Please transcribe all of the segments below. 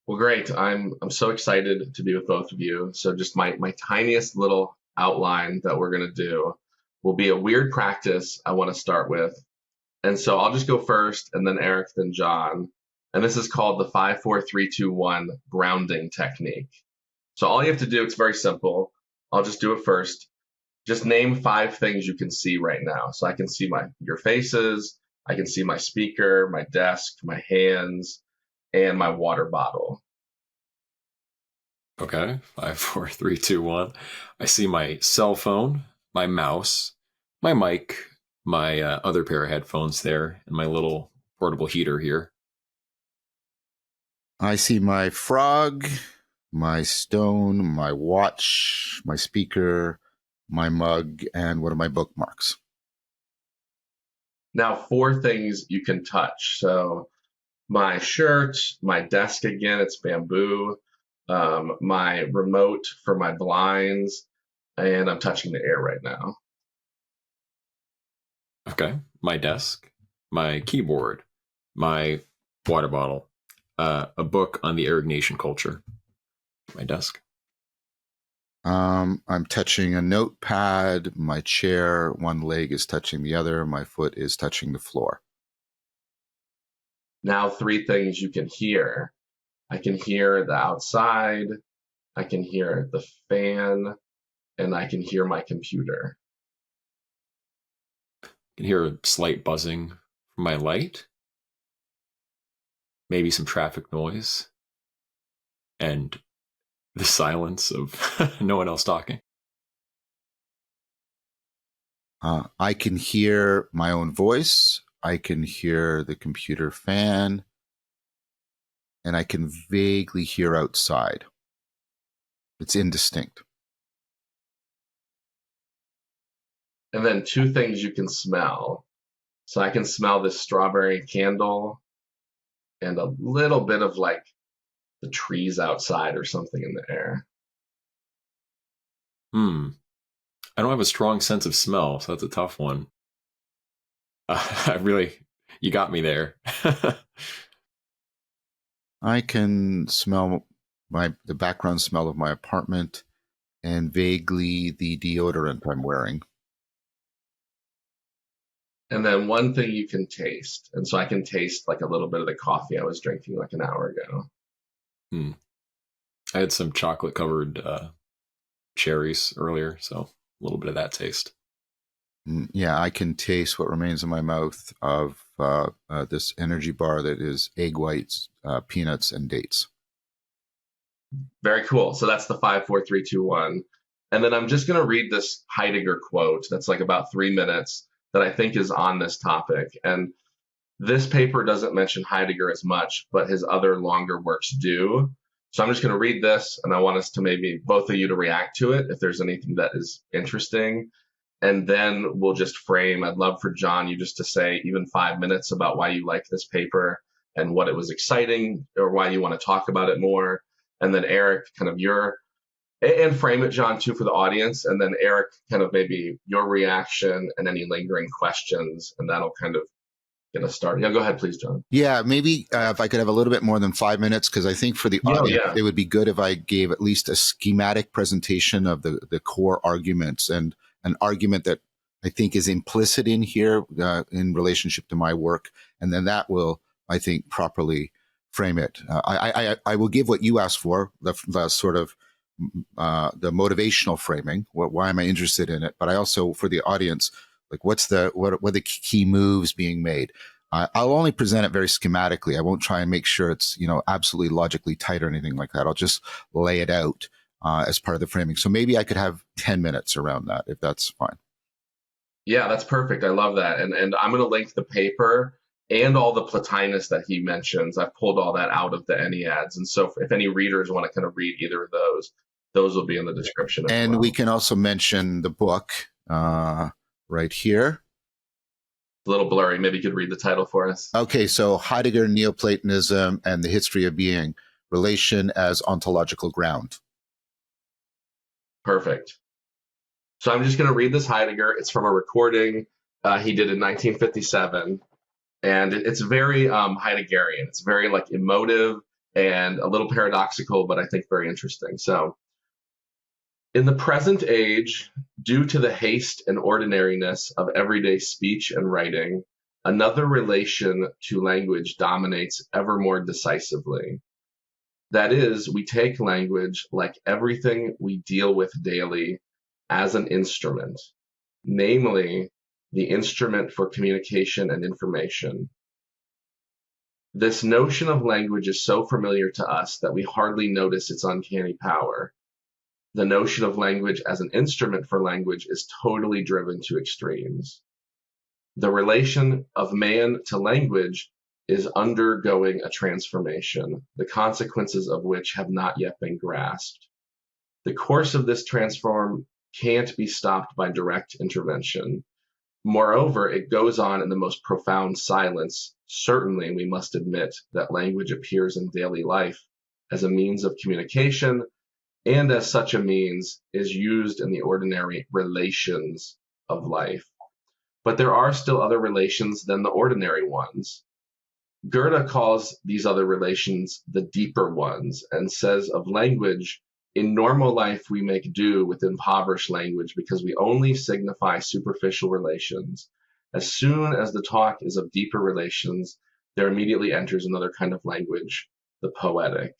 Well, great. I'm so excited to be with both of you. So just my tiniest little outline that we're going to do will be a weird practice I want to start with. And so I'll just go first and then Eric, then John. And this is called the 5 4 3 2 1 grounding technique. So all you have to do, it's very simple. I'll just do it first. Just name 5 things you can see right now. So I can see your faces, I can see my speaker, my desk, my hands, and my water bottle. Okay, 5 4 3 2 1. I see my cell phone, my mouse, my mic, my other pair of headphones there, and my little portable heater here. I see my frog, my stone, my watch, my speaker, my mug, and one of my bookmarks. Now, 4 things you can touch. So my shirt, my desk again, it's bamboo, my remote for my blinds, and I'm touching the air right now. Okay, my desk, my keyboard, my water bottle, a book on the Aryan culture, my desk. I'm touching a notepad, my chair, one leg is touching the other, my foot is touching the floor. Now, 3 things you can hear. I can hear the outside, I can hear the fan, and I can hear my computer. I can hear a slight buzzing from my light, maybe some traffic noise, and the silence of no one else talking. I can hear my own voice. I can hear the computer fan. And I can vaguely hear outside. It's indistinct. And then 2 things you can smell. So I can smell this strawberry candle and a little bit of like the trees outside or something in the air. I don't have a strong sense of smell, so that's a tough one. You got me there. I can smell the background smell of my apartment and vaguely the deodorant I'm wearing. And then 1 thing you can taste. And so I can taste like a little bit of the coffee I was drinking like an hour ago. I had some chocolate covered cherries earlier, so a little bit of that taste. Yeah, I can taste what remains in my mouth of this energy bar that is egg whites, peanuts, and dates. Very cool. So that's the 5 4 3 2 1. And then I'm just going to read this Heidegger quote that's like about 3 minutes that I think is on this topic. And this paper doesn't mention Heidegger as much, but his other longer works do. So I'm just going to read this, and I want us to maybe both of you to react to it if there's anything that is interesting. And then we'll just frame. I'd love for John, you just to say even 5 minutes about why you like this paper and what it was exciting or why you want to talk about it more. And then Eric, kind of and frame it, John, too, for the audience. And then Eric, kind of maybe your reaction and any lingering questions, and that'll kind of get us started. Yeah, go ahead, please, John. Yeah, maybe if I could have a little bit more than 5 minutes, because I think for the audience, it would be good if I gave at least a schematic presentation of the core arguments and an argument that I think is implicit in here in relationship to my work. And then that will, I think, properly frame it. I will give what you asked for, the sort of the motivational framing. Why am I interested in it? But I also, for the audience, like what are the key moves being made? I'll only present it very schematically. I won't try and make sure it's, absolutely logically tight or anything like that. I'll just lay it out as part of the framing. So maybe I could have 10 minutes around that, if that's fine. Yeah, that's perfect. I love that. And I'm going to link the paper and all the Plotinus that he mentions. I've pulled all that out of the Enneads. And so if any readers want to kind of read either of those will be in the description. And we can also mention the book right here. A little blurry. Maybe you could read the title for us. Okay, so Heidegger, Neo-Platonism, and the History of Being, Relation as Ontological Ground. Perfect. So I'm just going to read this Heidegger. It's from a recording he did in 1957. And it's very Heideggerian. It's very like emotive. and a little paradoxical, but I think very interesting. So, in the present age, due to the haste and ordinariness of everyday speech and writing, another relation to language dominates ever more decisively. That is, we take language, like everything we deal with daily, as an instrument, namely, the instrument for communication and information. This notion of language is so familiar to us that we hardly notice its uncanny power. The notion of language as an instrument for language is totally driven to extremes. The relation of man to language is undergoing a transformation, the consequences of which have not yet been grasped. The course of this transform can't be stopped by direct intervention. Moreover, it goes on in the most profound silence. Certainly, we must admit that language appears in daily life as a means of communication, and as such a means is used in the ordinary relations of life. But there are still other relations than the ordinary ones. Goethe calls these other relations the deeper ones, and says of language, in normal life we make do with impoverished language because we only signify superficial relations. As soon as the talk is of deeper relations, there immediately enters another kind of language, the poetic.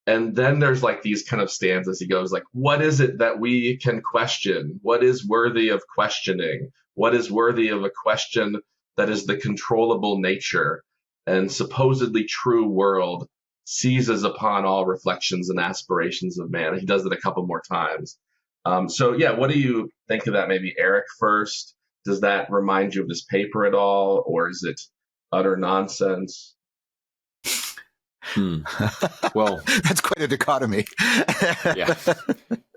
And then there's like these kind of stanzas. He goes like, what is it that we can question? What is worthy of questioning? What is worthy of a question that is the controllable nature and supposedly true world seizes upon all reflections and aspirations of man? He does it a couple more times. So yeah, what do you think of that? Maybe Eric first. Does that remind you of this paper at all, or is it utter nonsense? Well, that's quite a dichotomy. Yeah,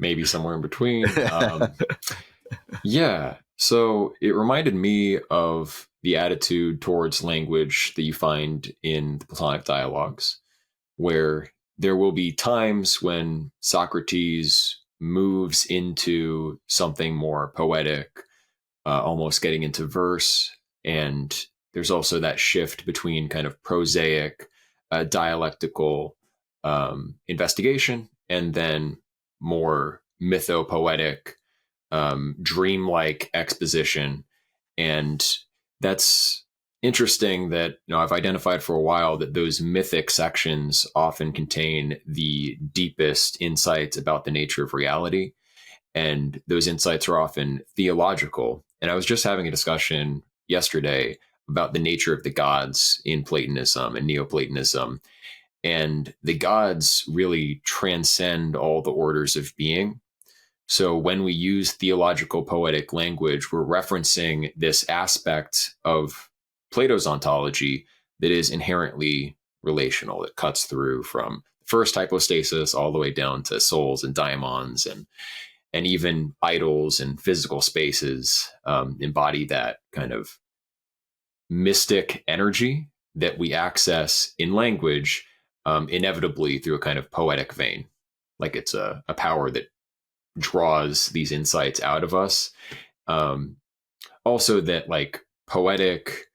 maybe somewhere in between. Yeah, so it reminded me of the attitude towards language that you find in the Platonic dialogues, where there will be times when Socrates moves into something more poetic, almost getting into verse, and there's also that shift between kind of prosaic, dialectical investigation, and then more mythopoetic, dreamlike exposition. And that's interesting that, I've identified for a while that those mythic sections often contain the deepest insights about the nature of reality. And those insights are often theological. And I was just having a discussion yesterday about the nature of the gods in Platonism and Neo-Platonism. And the gods really transcend all the orders of being. So when we use theological poetic language, we're referencing this aspect of Plato's ontology that is inherently relational, that cuts through from first hypostasis all the way down to souls and daimons, and even idols and physical spaces embody that kind of mystic energy that we access in language, inevitably through a kind of poetic vein. Like it's a power that draws these insights out of us. Also that like poetic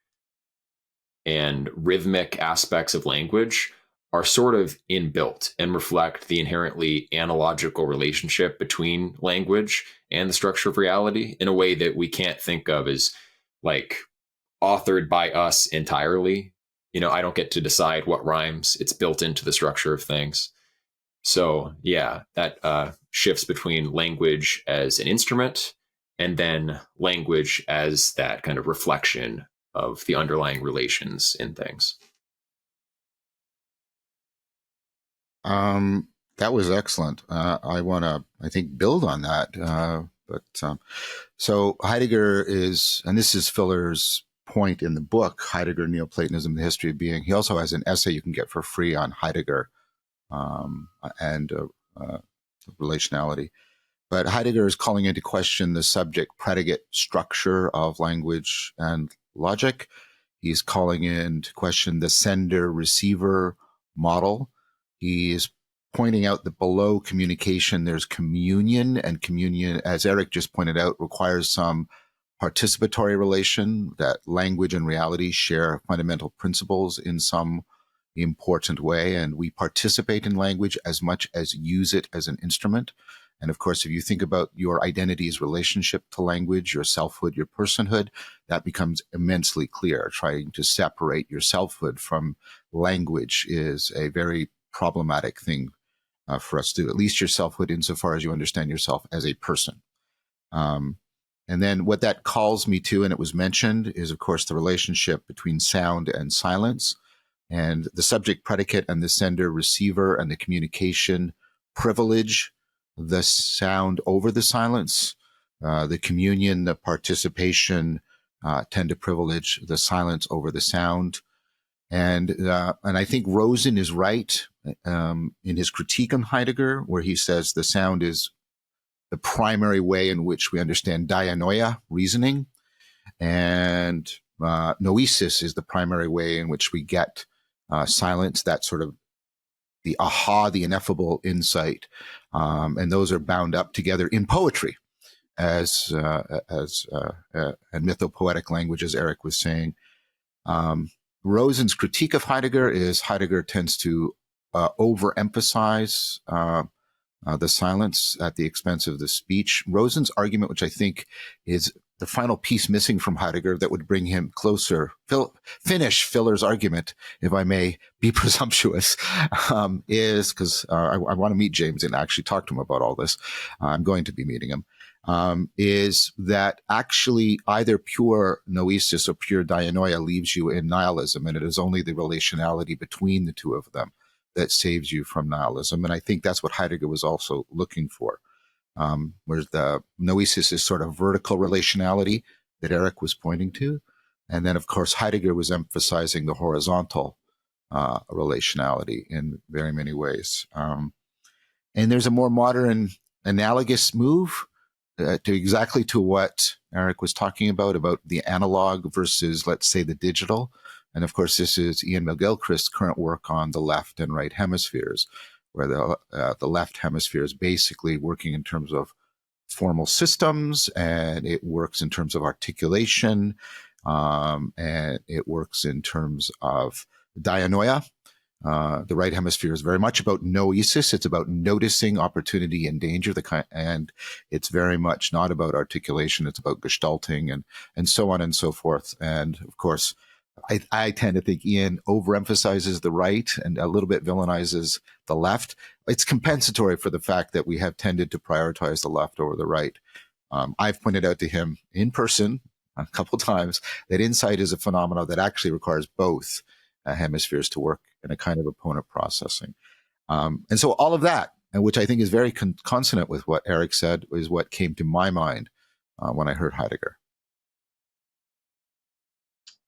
and rhythmic aspects of language are sort of inbuilt and reflect the inherently analogical relationship between language and the structure of reality in a way that we can't think of as like authored by us entirely. I don't get to decide what rhymes. It's built into the structure of things. So yeah, that shifts between language as an instrument and then language as that kind of reflection of the underlying relations in things. That was excellent. I want to, I think, build on that. So Heidegger is, and this is Filler's point in the book, Heidegger, Neoplatonism, the History of Being. He also has an essay you can get for free on Heidegger and relationality. But Heidegger is calling into question the subject-predicate structure of language and logic. He's calling into question the sender-receiver model. He is pointing out that below communication, there's communion, and communion, as Eric just pointed out, requires some participatory relation, that language and reality share fundamental principles in some important way. And we participate in language as much as use it as an instrument. And of course, if you think about your identity's relationship to language, your selfhood, your personhood, that becomes immensely clear. Trying to separate your selfhood from language is a very problematic thing for us to do, at least your selfhood insofar as you understand yourself as a person. And then what that calls me to, and it was mentioned, is of course the relationship between sound and silence, and the subject predicate and the sender receiver and the communication privilege the sound over the silence. The communion, the participation tend to privilege the silence over the sound. And I think Rosen is right in his critique on Heidegger, where he says the sound is the primary way in which we understand dianoia, reasoning, and noesis is the primary way in which we get silence, that sort of the aha, the ineffable insight, and those are bound up together in poetry, as and mythopoetic language, as Eric was saying. Rosen's critique of Heidegger is Heidegger tends to overemphasize the silence at the expense of the speech. Rosen's argument, which I think is the final piece missing from Heidegger that would bring him closer, finish Filler's argument, if I may be presumptuous, is because I want to meet James and actually talk to him about all this. I'm going to be meeting him. Is that actually either pure noesis or pure dianoia leaves you in nihilism, and it is only the relationality between the two of them that saves you from nihilism. And I think that's what Heidegger was also looking for. Whereas the noesis is sort of vertical relationality that Eric was pointing to. And then, of course, Heidegger was emphasizing the horizontal relationality in very many ways. And there's a more modern analogous move to what Eric was talking about the analog versus, let's say, the digital. And of course, this is Ian McGilchrist's current work on the left and right hemispheres, where the left hemisphere is basically working in terms of formal systems, and it works in terms of articulation, and it works in terms of dianoia. The right hemisphere is very much about noesis. It's about noticing opportunity and danger, and it's very much not about articulation. It's about gestalting and so on and so forth. And of course, I tend to think Ian overemphasizes the right and a little bit villainizes the left. It's compensatory for the fact that we have tended to prioritize the left over the right. I've pointed out to him in person a couple of times that insight is a phenomenon that actually requires both hemispheres to work in a kind of opponent processing. And so all of that, and which I think is very consonant with what Eric said, is what came to my mind when I heard Heidegger.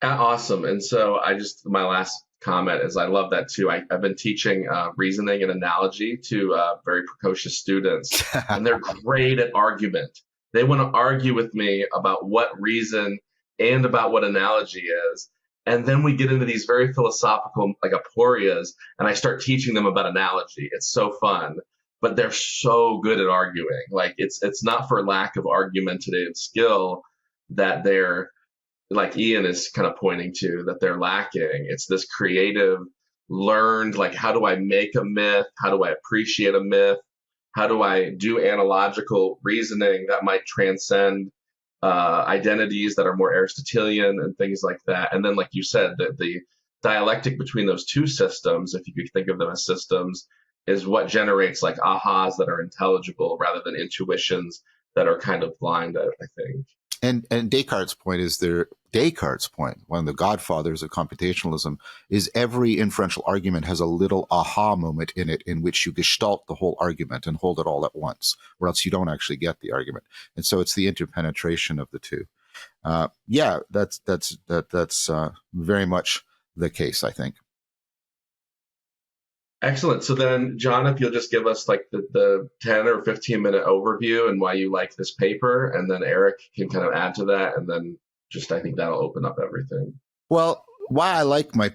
Awesome. And so my last comment is I love that too. I've been teaching reasoning and analogy to very precocious students, and they're great at argument. They want to argue with me about what reason and about what analogy is. And then we get into these very philosophical, like aporias, and I start teaching them about analogy. It's so fun, but they're so good at arguing. Like it's not for lack of argumentative skill that they're, like Ian is kind of pointing to, that they're lacking. It's this creative, learned, like, how do I make a myth? How do I appreciate a myth? How do I do analogical reasoning that might transcend identities that are more Aristotelian and things like that? And then, like you said, the dialectic between those two systems, if you could think of them as systems, is what generates like ahas that are intelligible rather than intuitions that are kind of blind, I think. And Descartes' point, one of the godfathers of computationalism, is every inferential argument has a little aha moment in it in which you gestalt the whole argument and hold it all at once, or else you don't actually get the argument. And so it's the interpenetration of the two. That's very much the case, I think. Excellent. So then, John, if you'll just give us like the 10 or 15 minute overview and why you like this paper, and then Eric can kind of add to that, and then just I think that'll open up everything. Well, why I like this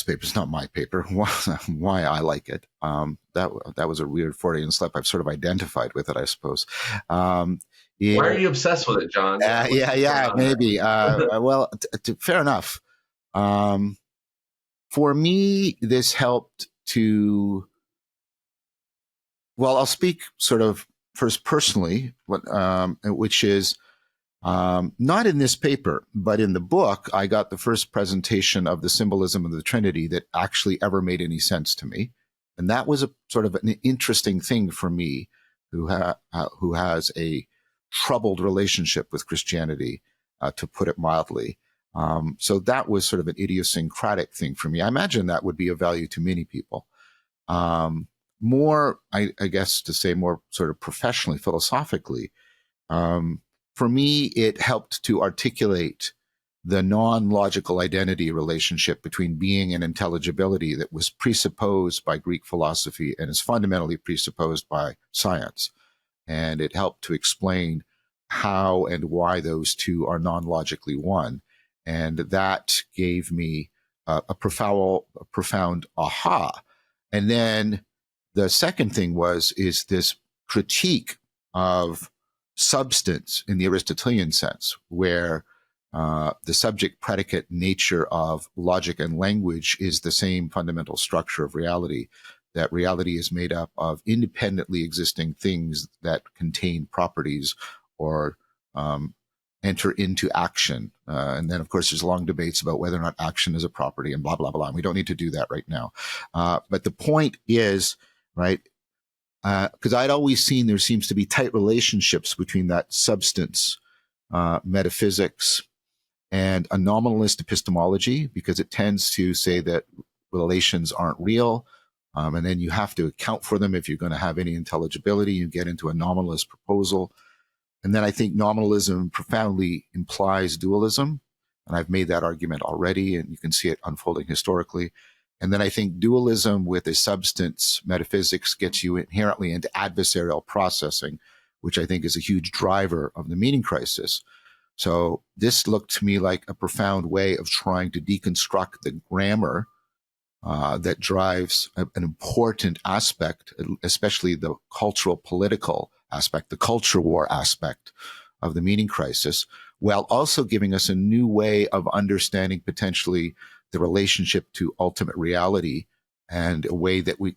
paper, it's not my paper, why I like it. That was a weird Freudian slip. I've sort of identified with it, I suppose. Why are you obsessed with it, John? Maybe. Well, fair enough. For me, this helped to, well, I'll speak sort of first personally, which is not in this paper, but in the book, I got the first presentation of the symbolism of the Trinity that actually ever made any sense to me. And that was a sort of an interesting thing for me, who has a troubled relationship with Christianity, to put it mildly. So that was sort of an idiosyncratic thing for me. I imagine that would be of value to many people. More, I guess to say more sort of professionally, philosophically, for me, it helped to articulate the non-logical identity relationship between being and intelligibility that was presupposed by Greek philosophy and is fundamentally presupposed by science. And it helped to explain how and why those two are non-logically one. And that gave me a profound aha. And then the second thing is this critique of substance in the Aristotelian sense, where the subject-predicate nature of logic and language is the same fundamental structure of reality, that reality is made up of independently existing things that contain properties or enter into action. And then, of course, there's long debates about whether or not action is a property and blah, blah, blah. And we don't need to do that right now. But the point is, right, because I'd always seen there seems to be tight relationships between that substance, metaphysics, and a nominalist epistemology, because it tends to say that relations aren't real, and then you have to account for them if you're going to have any intelligibility. You get into a nominalist proposal. And then I think nominalism profoundly implies dualism, and I've made that argument already, and you can see it unfolding historically. And then I think dualism with a substance metaphysics gets you inherently into adversarial processing, which I think is a huge driver of the meaning crisis. So this looked to me like a profound way of trying to deconstruct the grammar that drives an important aspect, especially the cultural political aspect, the culture war aspect of the meaning crisis, while also giving us a new way of understanding potentially the relationship to ultimate reality, and a way that we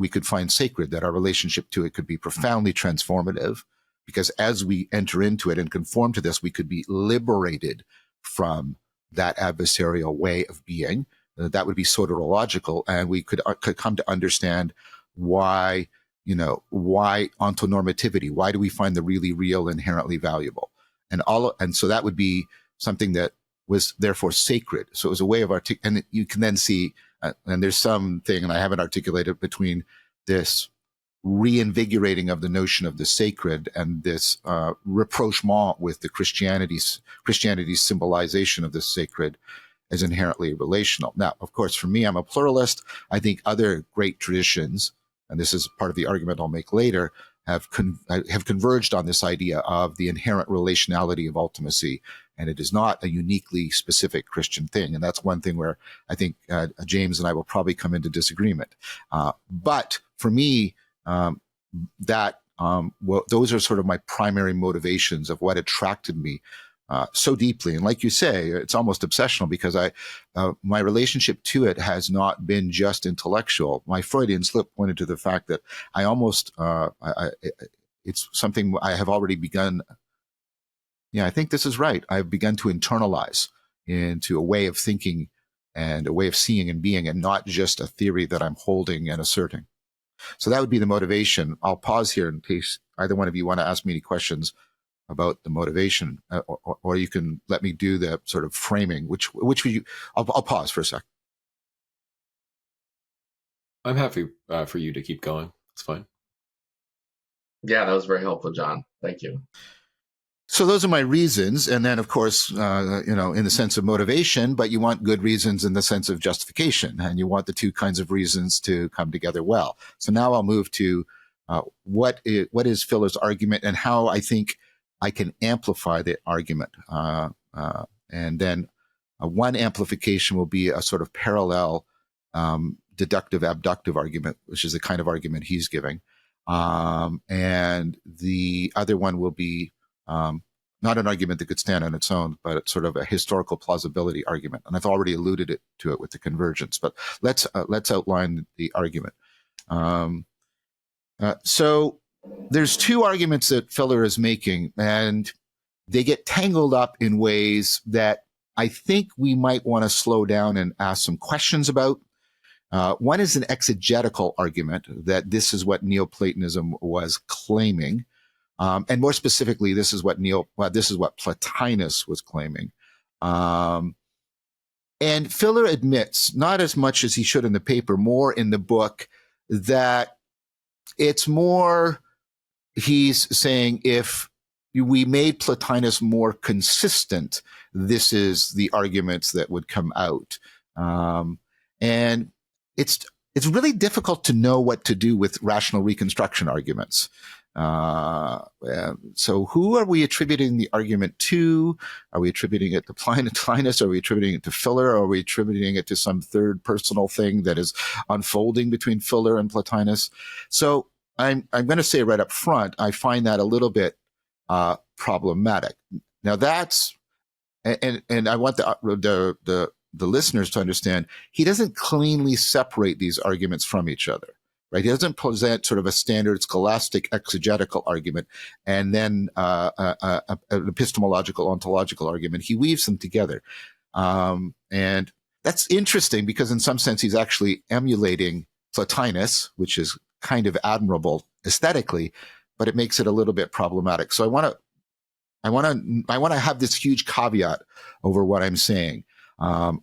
could find sacred, that our relationship to it could be profoundly transformative, because as we enter into it and conform to this, we could be liberated from that adversarial way of being. That would be soteriological, and we could come to understand why ontonormativity, why do we find the really real inherently valuable? And so that would be something that was therefore sacred. So it was a way of and you can then see, and there's something, and I haven't articulated, between this reinvigorating of the notion of the sacred and this rapprochement with the Christianity's symbolization of the sacred as inherently relational. Now, of course, for me, I'm a pluralist. I think other great traditions, and this is part of the argument I'll make later, have converged on this idea of the inherent relationality of ultimacy, and it is not a uniquely specific Christian thing. And that's one thing where I think James and I will probably come into disagreement. But for me, those are sort of my primary motivations of what attracted me so deeply. And like you say, it's almost obsessional, because my relationship to it has not been just intellectual. My Freudian slip pointed to the fact that it's something I have already begun. Yeah, I think this is right. I've begun to internalize into a way of thinking and a way of seeing and being, and not just a theory that I'm holding and asserting. So that would be the motivation. I'll pause here in case either one of you want to ask me any questions about the motivation, or you can let me do the sort of framing. Which would you? I'll pause for a sec. I'm happy for you to keep going. It's fine. Yeah, that was very helpful, John. Thank you. So those are my reasons. And then, of course, in the sense of motivation, but you want good reasons in the sense of justification, and you want the two kinds of reasons to come together well. So now I'll move to what is Filler's argument, and how I think I can amplify the argument. And then one amplification will be a sort of parallel deductive abductive argument, which is the kind of argument he's giving. And the other one will be not an argument that could stand on its own, but it's sort of a historical plausibility argument. And I've already alluded to it with the convergence, but let's outline the argument. So there's two arguments that Filler is making, and they get tangled up in ways that I think we might want to slow down and ask some questions about. One is an exegetical argument that this is what Neoplatonism was claiming. And more specifically, this is what Plotinus was claiming. And Filler admits, not as much as he should in the paper, more in the book, that it's more, he's saying, if we made Plotinus more consistent, this is the arguments that would come out. And it's really difficult to know what to do with rational reconstruction arguments. So who are we attributing the argument to? Are we attributing it to Plotinus? Are we attributing it to Filler? Or are we attributing it to some third personal thing that is unfolding between Filler and Plotinus? So I'm going to say right up front, I find that a little bit problematic. Now that's, and I want the listeners to understand, he doesn't cleanly separate these arguments from each other. Right? He doesn't present sort of a standard scholastic exegetical argument and then an epistemological ontological argument. He weaves them together. And that's interesting because in some sense he's actually emulating Plotinus, which is kind of admirable aesthetically, but it makes it a little bit problematic. So I want to have this huge caveat over what I'm saying. I'm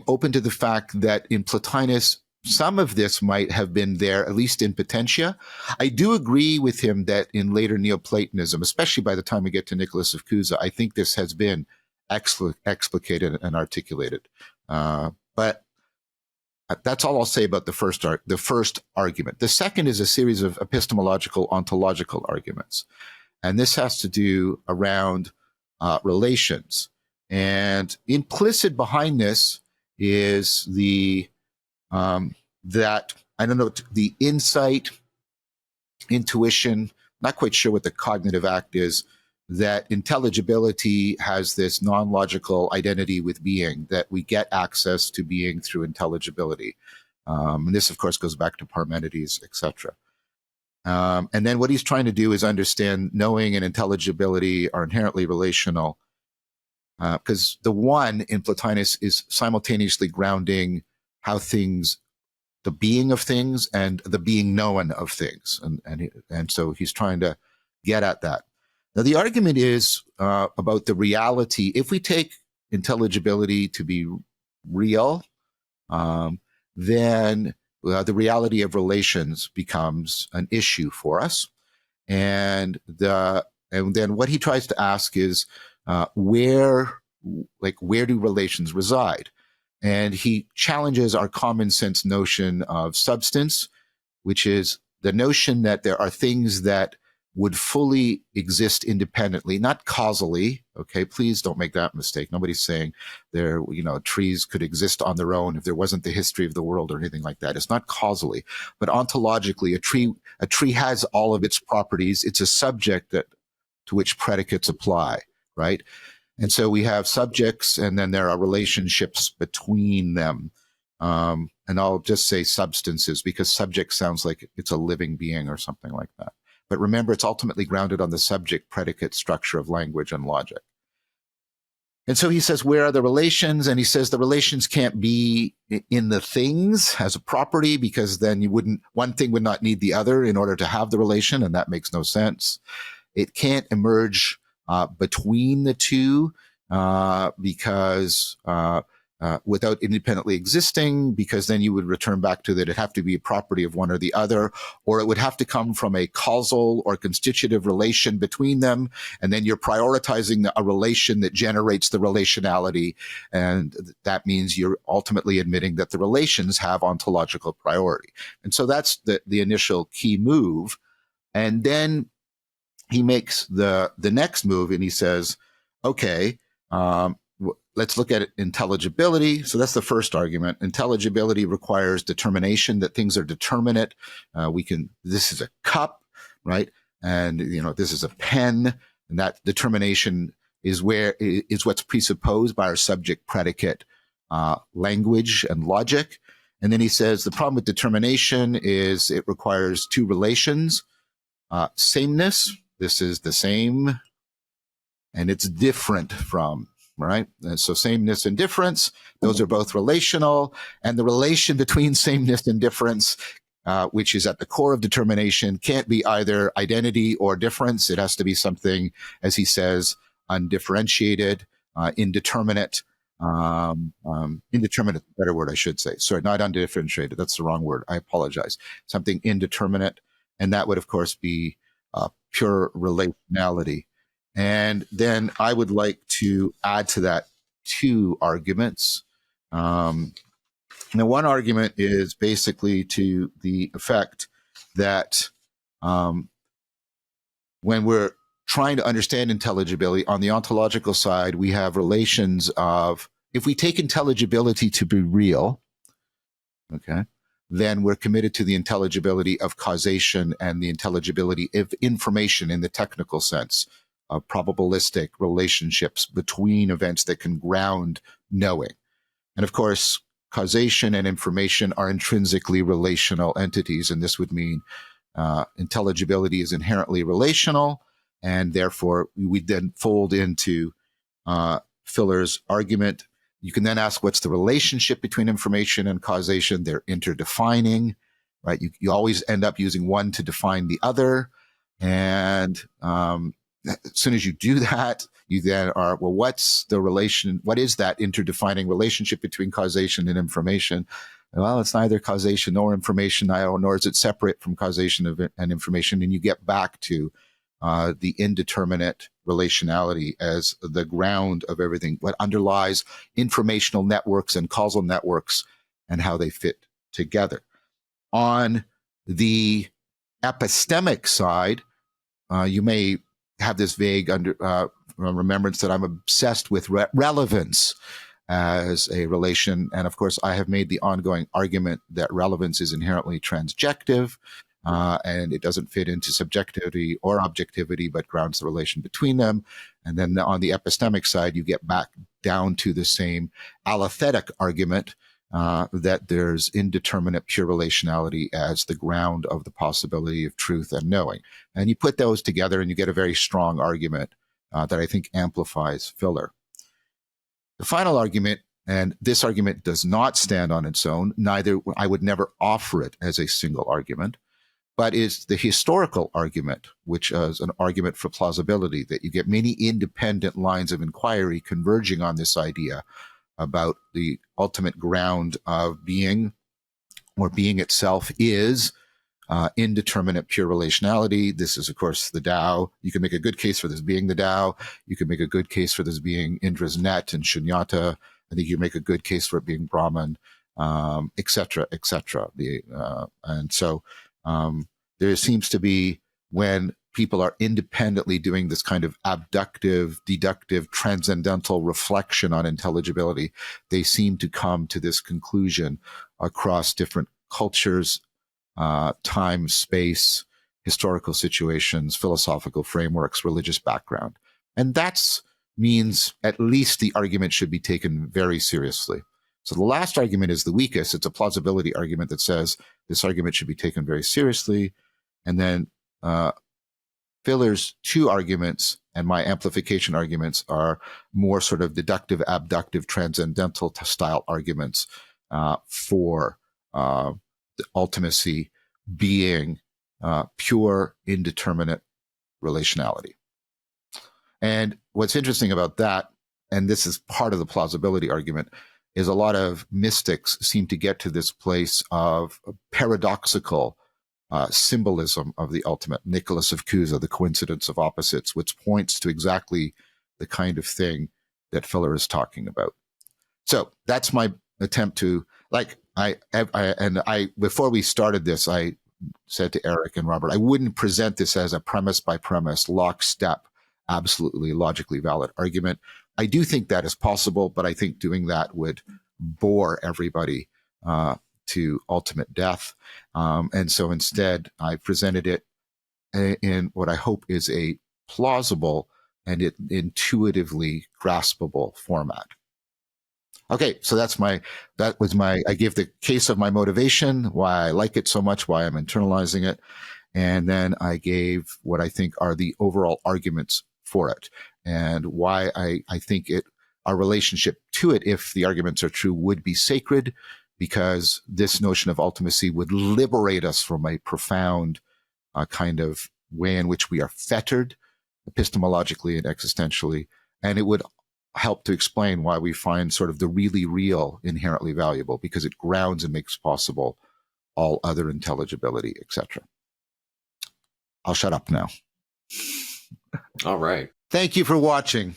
open to the fact that in Plotinus, some of this might have been there, at least in potentia. I do agree with him that in later Neoplatonism, especially by the time we get to Nicholas of Cusa, I think this has been explicated and articulated. But that's all I'll say about the first argument. The second is a series of epistemological ontological arguments. And this has to do around relations. And implicit behind this is the insight, intuition, not quite sure what the cognitive act is, that intelligibility has this non-logical identity with being, that we get access to being through intelligibility. And this, of course, goes back to Parmenides, etc. And then what he's trying to do is understand knowing and intelligibility are inherently relational. Because the one in Plotinus is simultaneously grounding how things, the being of things and the being known of things. And so he's trying to get at that. Now, the argument is about the reality. If we take intelligibility to be real, then the reality of relations becomes an issue for us. And then what he tries to ask is, where do relations reside? And he challenges our common sense notion of substance, which is the notion that there are things that would fully exist independently, not causally. Okay, please don't make that mistake. Nobody's saying trees could exist on their own if there wasn't the history of the world or anything like that. It's not causally, but ontologically, a tree has all of its properties. It's a subject to which predicates apply, right? And so we have subjects, and then there are relationships between them. And I'll just say substances because subject sounds like it's a living being or something like that. But remember, it's ultimately grounded on the subject-predicate structure of language and logic. And so he says, where are the relations? And he says the relations can't be in the things as a property because then one thing would not need the other in order to have the relation, and that makes no sense. It can't emerge between the two because without independently existing, because then you would return back to that it'd have to be a property of one or the other, or it would have to come from a causal or constitutive relation between them, and then you're prioritizing a relation that generates the relationality, and that means you're ultimately admitting that the relations have ontological priority. And so that's the initial key move. And then he makes the next move and he says, okay, let's look at intelligibility. So that's the first argument. Intelligibility requires determination, that things are determinate. This is a cup, right? And, this is a pen, and that determination is what's presupposed by our subject predicate language and logic. And then he says the problem with determination is it requires two relations. Sameness, this is the same, and it's different from, right? And so sameness and difference, those are both relational. And the relation between sameness and difference, which is at the core of determination, can't be either identity or difference. It has to be something, as he says, undifferentiated, indeterminate. Indeterminate, better word, I should say. Sorry, not undifferentiated. That's the wrong word. I apologize. Something indeterminate. And that would, of course, be pure relationality. And then I would like to add to that two arguments. Now, one argument is basically to the effect that when we're trying to understand intelligibility, on the ontological side, we have relations of, if we take intelligibility to be real, okay, then we're committed to the intelligibility of causation and the intelligibility of information in the technical sense, of probabilistic relationships between events that can ground knowing. And of course, causation and information are intrinsically relational entities, and this would mean intelligibility is inherently relational, and therefore we then fold into Filler's argument. You can then ask, what's the relationship between information and causation? They're interdefining, right? You always end up using one to define the other. And as soon as you do that, you then are, well, what's the relation? What is that interdefining relationship between causation and information? Well, it's neither causation nor information, nor is it separate from causation and information. And you get back to the indeterminate relationality as the ground of everything, what underlies informational networks and causal networks and how they fit together. On the epistemic side, you may have this vague remembrance that I'm obsessed with relevance as a relation. And of course, I have made the ongoing argument that relevance is inherently transjective, and it doesn't fit into subjectivity or objectivity, but grounds the relation between them. And then on the epistemic side, you get back down to the same alethetic argument that there's indeterminate pure relationality as the ground of the possibility of truth and knowing. And you put those together and you get a very strong argument that I think amplifies Filler. The final argument, and this argument does not stand on its own, neither I would never offer it as a single argument, but is the historical argument, which is an argument for plausibility, that you get many independent lines of inquiry converging on this idea about the ultimate ground of being, or being itself is indeterminate pure relationality. This is, of course, the Tao. You can make a good case for this being the Tao. You can make a good case for this being Indra's net and Shunyata. I think you make a good case for it being Brahman, et cetera, et cetera. And so there seems to be, when people are independently doing this kind of abductive, deductive, transcendental reflection on intelligibility, they seem to come to this conclusion across different cultures, time, space, historical situations, philosophical frameworks, religious background. And that means at least the argument should be taken very seriously. So the last argument is the weakest. It's a plausibility argument that says this argument should be taken very seriously. And then Filler's two arguments and my amplification arguments are more sort of deductive, abductive, transcendental style arguments for the ultimacy being pure, indeterminate relationality. And what's interesting about that, and this is part of the plausibility argument, is a lot of mystics seem to get to this place of paradoxical symbolism of the ultimate. Nicholas of Cusa, the coincidence of opposites, which points to exactly the kind of thing that Filler is talking about. So that's my attempt to, before we started this, I said to Eric and Robert, I wouldn't present this as a premise by premise, lockstep, absolutely logically valid argument. I do think that is possible, but I think doing that would bore everybody to ultimate death. And so instead, I presented it in what I hope is a plausible and intuitively graspable format. Okay, so I gave the case of my motivation, why I like it so much, why I'm internalizing it. And then I gave what I think are the overall arguments for it and why I think our relationship to it, if the arguments are true, would be sacred, because this notion of ultimacy would liberate us from a profound kind of way in which we are fettered epistemologically and existentially. And it would help to explain why we find sort of the really real inherently valuable, because it grounds and makes possible all other intelligibility, etc. I'll shut up now. All right. Thank you for watching.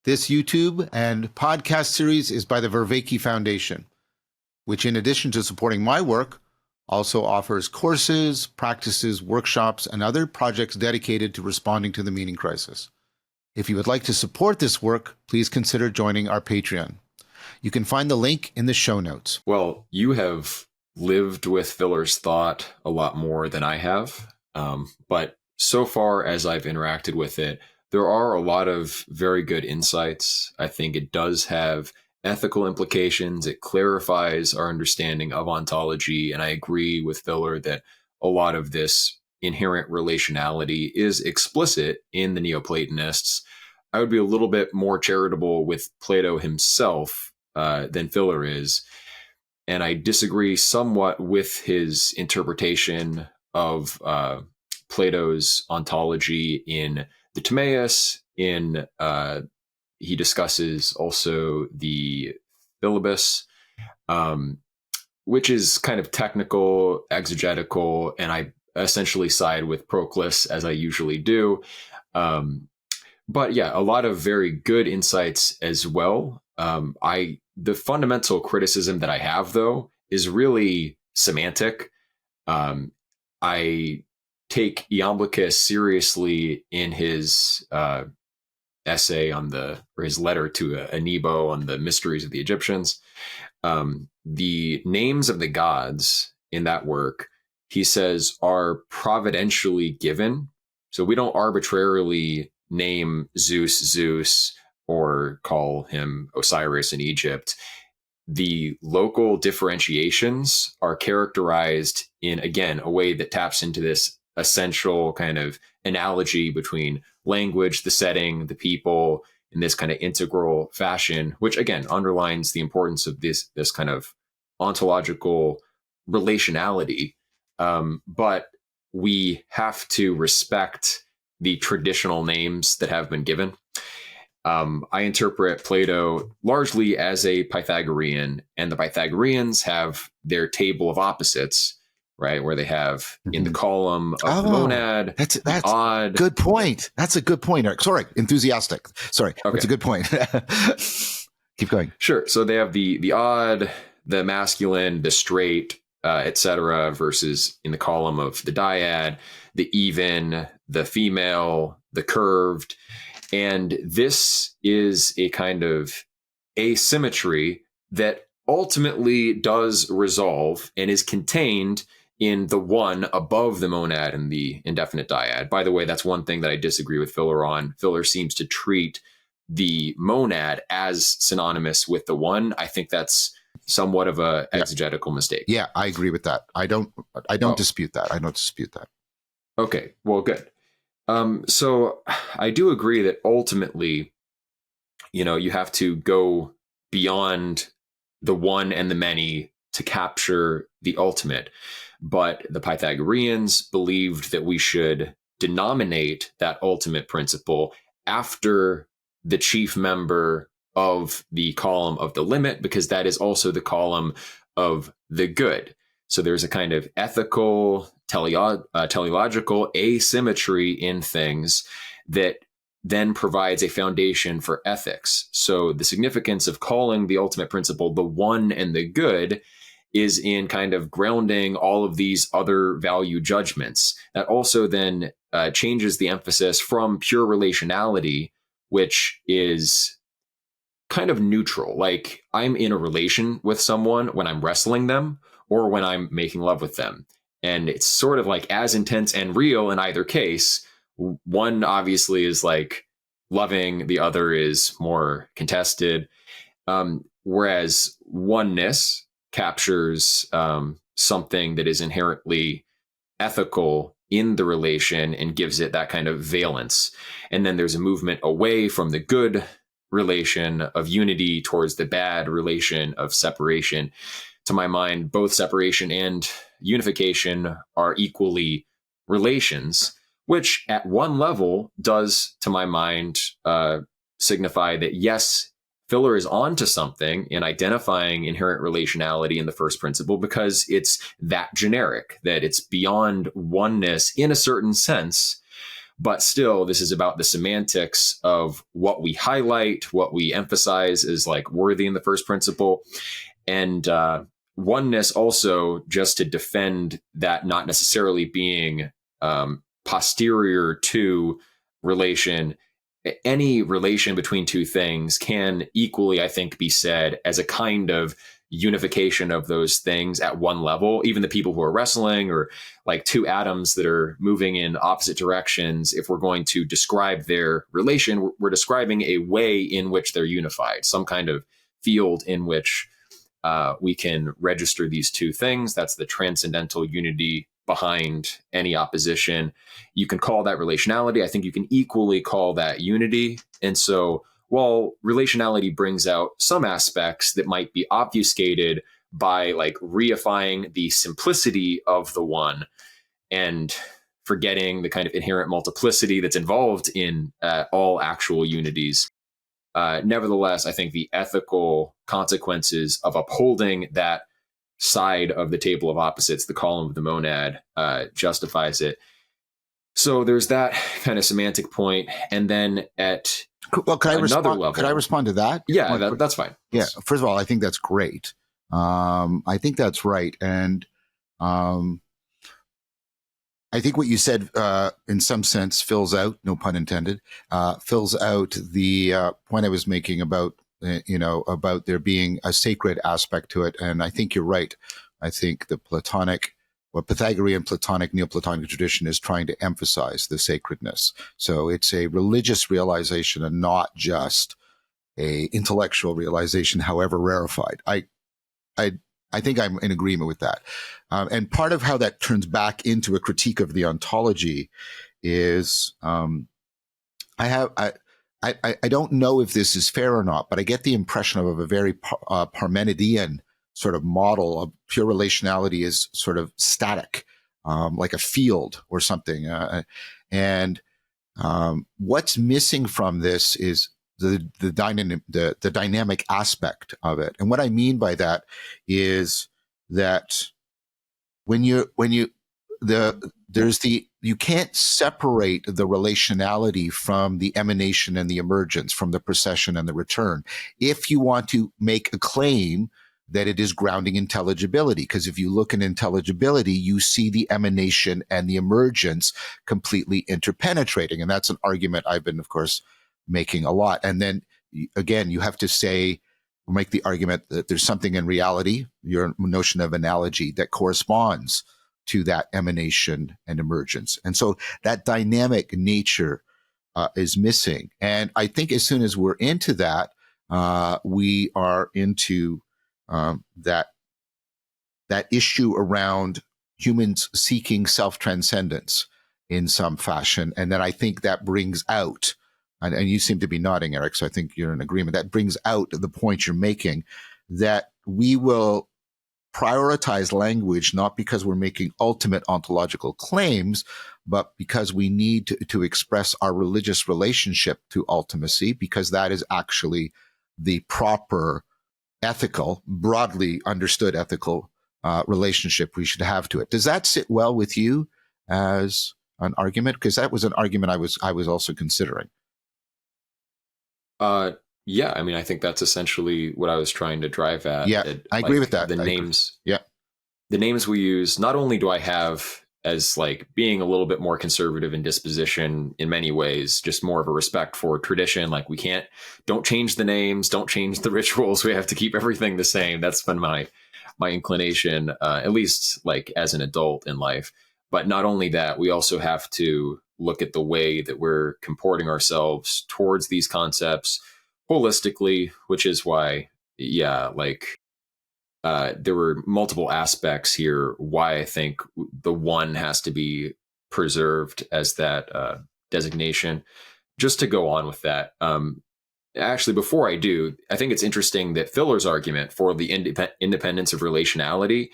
This YouTube and podcast series is by the Vervaeke Foundation, which, in addition to supporting my work, also offers courses, practices, workshops, and other projects dedicated to responding to the meaning crisis. If you would like to support this work, please consider joining our Patreon. You can find the link in the show notes. Well, you have lived with Filler's thought a lot more than I have. But so far as I've interacted with it, there are a lot of very good insights. I think it does have ethical implications. It clarifies our understanding of ontology. And I agree with Filler that a lot of this inherent relationality is explicit in the Neoplatonists. I would be a little bit more charitable with Plato himself than Filler is. And I disagree somewhat with his interpretation of Plato's ontology in the Timaeus. He discusses also the Philebus, which is kind of technical, exegetical, and I essentially side with Proclus, as I usually do. But yeah, a lot of very good insights as well. The fundamental criticism that I have, though, is really semantic. I take Iamblichus seriously in his essay or his letter to a Nebo on the mysteries of the Egyptians. The names of the gods in that work, he says, are providentially given. So we don't arbitrarily name Zeus, or call him Osiris in Egypt. The local differentiations are characterized in, again, a way that taps into this essential kind of analogy between language, the setting, the people, in this kind of integral fashion, which again underlines the importance of this kind of ontological relationality. But we have to respect the traditional names that have been given. I interpret Plato largely as a Pythagorean, and the Pythagoreans have their table of opposites, right? Where they have in the column of the monad, that's odd. Good point. That's a good point, Eric. Sorry, enthusiastic. Sorry, okay. That's a good point. Keep going. Sure. So they have the odd, the masculine, the straight, etc., versus in the column of the dyad, the even, the female, the curved. And this is a kind of asymmetry that ultimately does resolve and is contained in the one above the monad and the indefinite dyad. By the way, that's one thing that I disagree with Filler on. Filler seems to treat the monad as synonymous with the one. I think that's somewhat of a exegetical mistake. Yeah, I agree with that. I don't dispute that. I don't dispute that. Okay, well, good. So I do agree that ultimately, you have to go beyond the one and the many to capture the ultimate. But the Pythagoreans believed that we should denominate that ultimate principle after the chief member of the column of the limit, because that is also the column of the good. So there's a kind of ethical, teleological asymmetry in things that then provides a foundation for ethics. So the significance of calling the ultimate principle the one and the good is in kind of grounding all of these other value judgments. That also then changes the emphasis from pure relationality, which is kind of neutral. Like I'm in a relation with someone when I'm wrestling them or when I'm making love with them. And it's sort of like as intense and real in either case. One obviously is like loving, the other is more contested. Whereas oneness captures something that is inherently ethical in the relation and gives it that kind of valence. And then there's a movement away from the good relation of unity towards the bad relation of separation. To my mind, both separation and unification are equally relations, which at one level does, to my mind, signify that yes, Filler is onto something in identifying inherent relationality in the first principle, because it's that generic, that it's beyond oneness in a certain sense. But still, this is about the semantics of what we highlight, what we emphasize is like worthy in the first principle. And oneness also, just to defend that not necessarily being posterior to relation. Any relation between two things can equally, I think, be said as a kind of unification of those things at one level. Even the people who are wrestling, or like two atoms that are moving in opposite directions, if we're going to describe their relation, we're describing a way in which they're unified, some kind of field in which we can register these two things. That's the transcendental unity behind any opposition. You can call that relationality. I think you can equally call that unity. And so while relationality brings out some aspects that might be obfuscated by like reifying the simplicity of the one and forgetting the kind of inherent multiplicity that's involved in all actual unities, nevertheless, I think the ethical consequences of upholding that side of the table of opposites, the column of the monad, justifies it. So there's that kind of semantic point, and then at another level, could I respond to that? Yeah, that's fine. Yeah, first of all, I think that's great. I think that's right, and I think what you said, in some sense, fills out, no pun intended, fills out the point I was making about about there being a sacred aspect to it. And I think you're right. I think the Pythagorean Platonic, Neo-Platonic tradition is trying to emphasize the sacredness. So it's a religious realization and not just a intellectual realization, however rarefied. I think I'm in agreement with that. And part of how that turns back into a critique of the ontology is I don't know if this is fair or not, but I get the impression of a very Parmenidean sort of model of pure relationality is sort of static, like a field or something. And what's missing from this is the dynamic aspect of it. And what I mean by that is that you can't separate the relationality from the emanation and the emergence, from the procession and the return, if you want to make a claim that it is grounding intelligibility. Because if you look at intelligibility, you see the emanation and the emergence completely interpenetrating. And that's an argument I've been, of course, making a lot. And then again, you have to make the argument that there's something in reality, your notion of analogy, that corresponds to that emanation and emergence. And so that dynamic nature is missing. And I think as soon as we're into that, we are into that issue around humans seeking self-transcendence in some fashion. And then I think that brings out, and you seem to be nodding, Eric, so I think you're in agreement, that brings out the point you're making, that we will prioritize language not because we're making ultimate ontological claims, but because we need to express our religious relationship to ultimacy, because that is actually the proper ethical, broadly understood ethical relationship we should have to it. Does that sit well with you as an argument? Because that was an argument I was also considering. Yeah, I mean, I think that's essentially what I was trying to drive at. Yeah, I agree with that. The names we use, not only do I have as like being a little bit more conservative in disposition in many ways, just more of a respect for tradition. Like don't change the names, don't change the rituals. We have to keep everything the same. That's been my inclination, at least like as an adult in life. But not only that, we also have to look at the way that we're comporting ourselves towards these concepts holistically, which is why, there were multiple aspects here why I think the one has to be preserved as that designation. Just to go on with that, actually, before I do, I think it's interesting that Filler's argument for the independence of relationality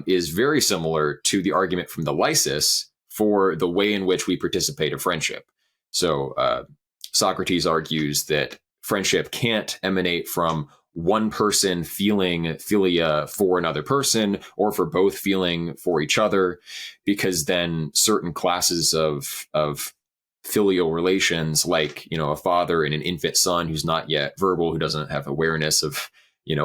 is very similar to the argument from the Lysis for the way in which we participate in friendship. So Socrates argues that friendship can't emanate from one person feeling philia for another person, or for both feeling for each other, because then certain classes of filial relations, like, a father and an infant son who's not yet verbal, who doesn't have awareness of,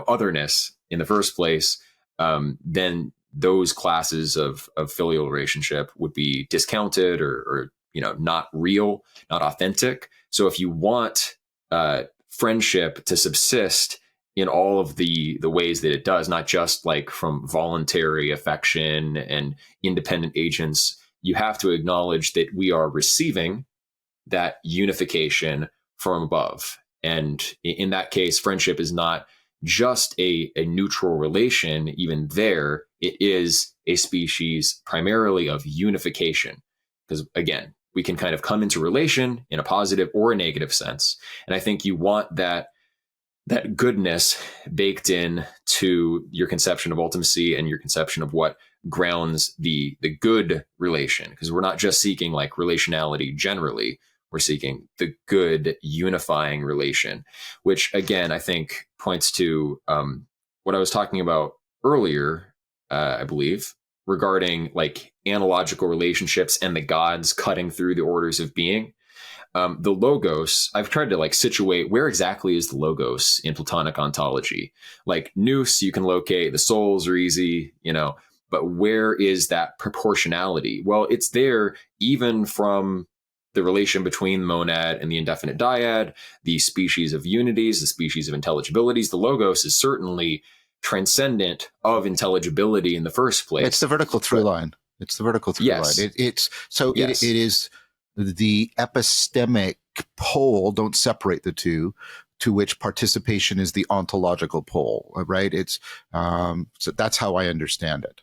otherness in the first place, then those classes of filial relationship would be discounted or not real, not authentic. So if you want friendship to subsist in all of the ways that it does, not just like from voluntary affection and independent agents, you have to acknowledge that we are receiving that unification from above. And in that case, friendship is not just a neutral relation. Even there, it is a species primarily of unification. Because again, we can kind of come into relation in a positive or a negative sense. And I think you want that goodness baked in to your conception of ultimacy and your conception of what grounds the good relation. Because we're not just seeking like relationality generally, we're seeking the good unifying relation, which again, I think points to what I was talking about earlier, I believe, regarding like analogical relationships and the gods cutting through the orders of being. The logos, I've tried to like situate where exactly is the logos in Platonic ontology. Like nous, you can locate, the souls are easy, but where is that proportionality? Well, it's there even from the relation between the monad and the indefinite dyad, the species of unities, the species of intelligibilities. The logos is certainly transcendent of intelligibility in the first place. It's the vertical through line. It's the vertical through line. It is the epistemic pole, don't separate the two, to which participation is the ontological pole, right? It's so that's how I understand it.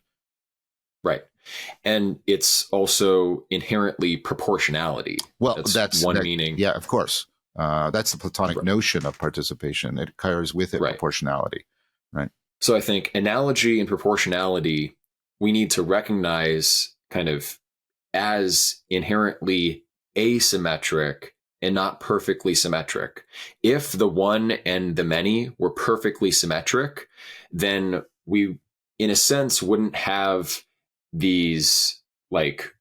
Right. And it's also inherently proportionality. Well, that's one meaning. Yeah, of course. That's the Platonic notion of participation. It carries with it proportionality, right? So I think analogy and proportionality, we need to recognize kind of as inherently asymmetric and not perfectly symmetric. If the one and the many were perfectly symmetric, then we, in a sense, wouldn't have these like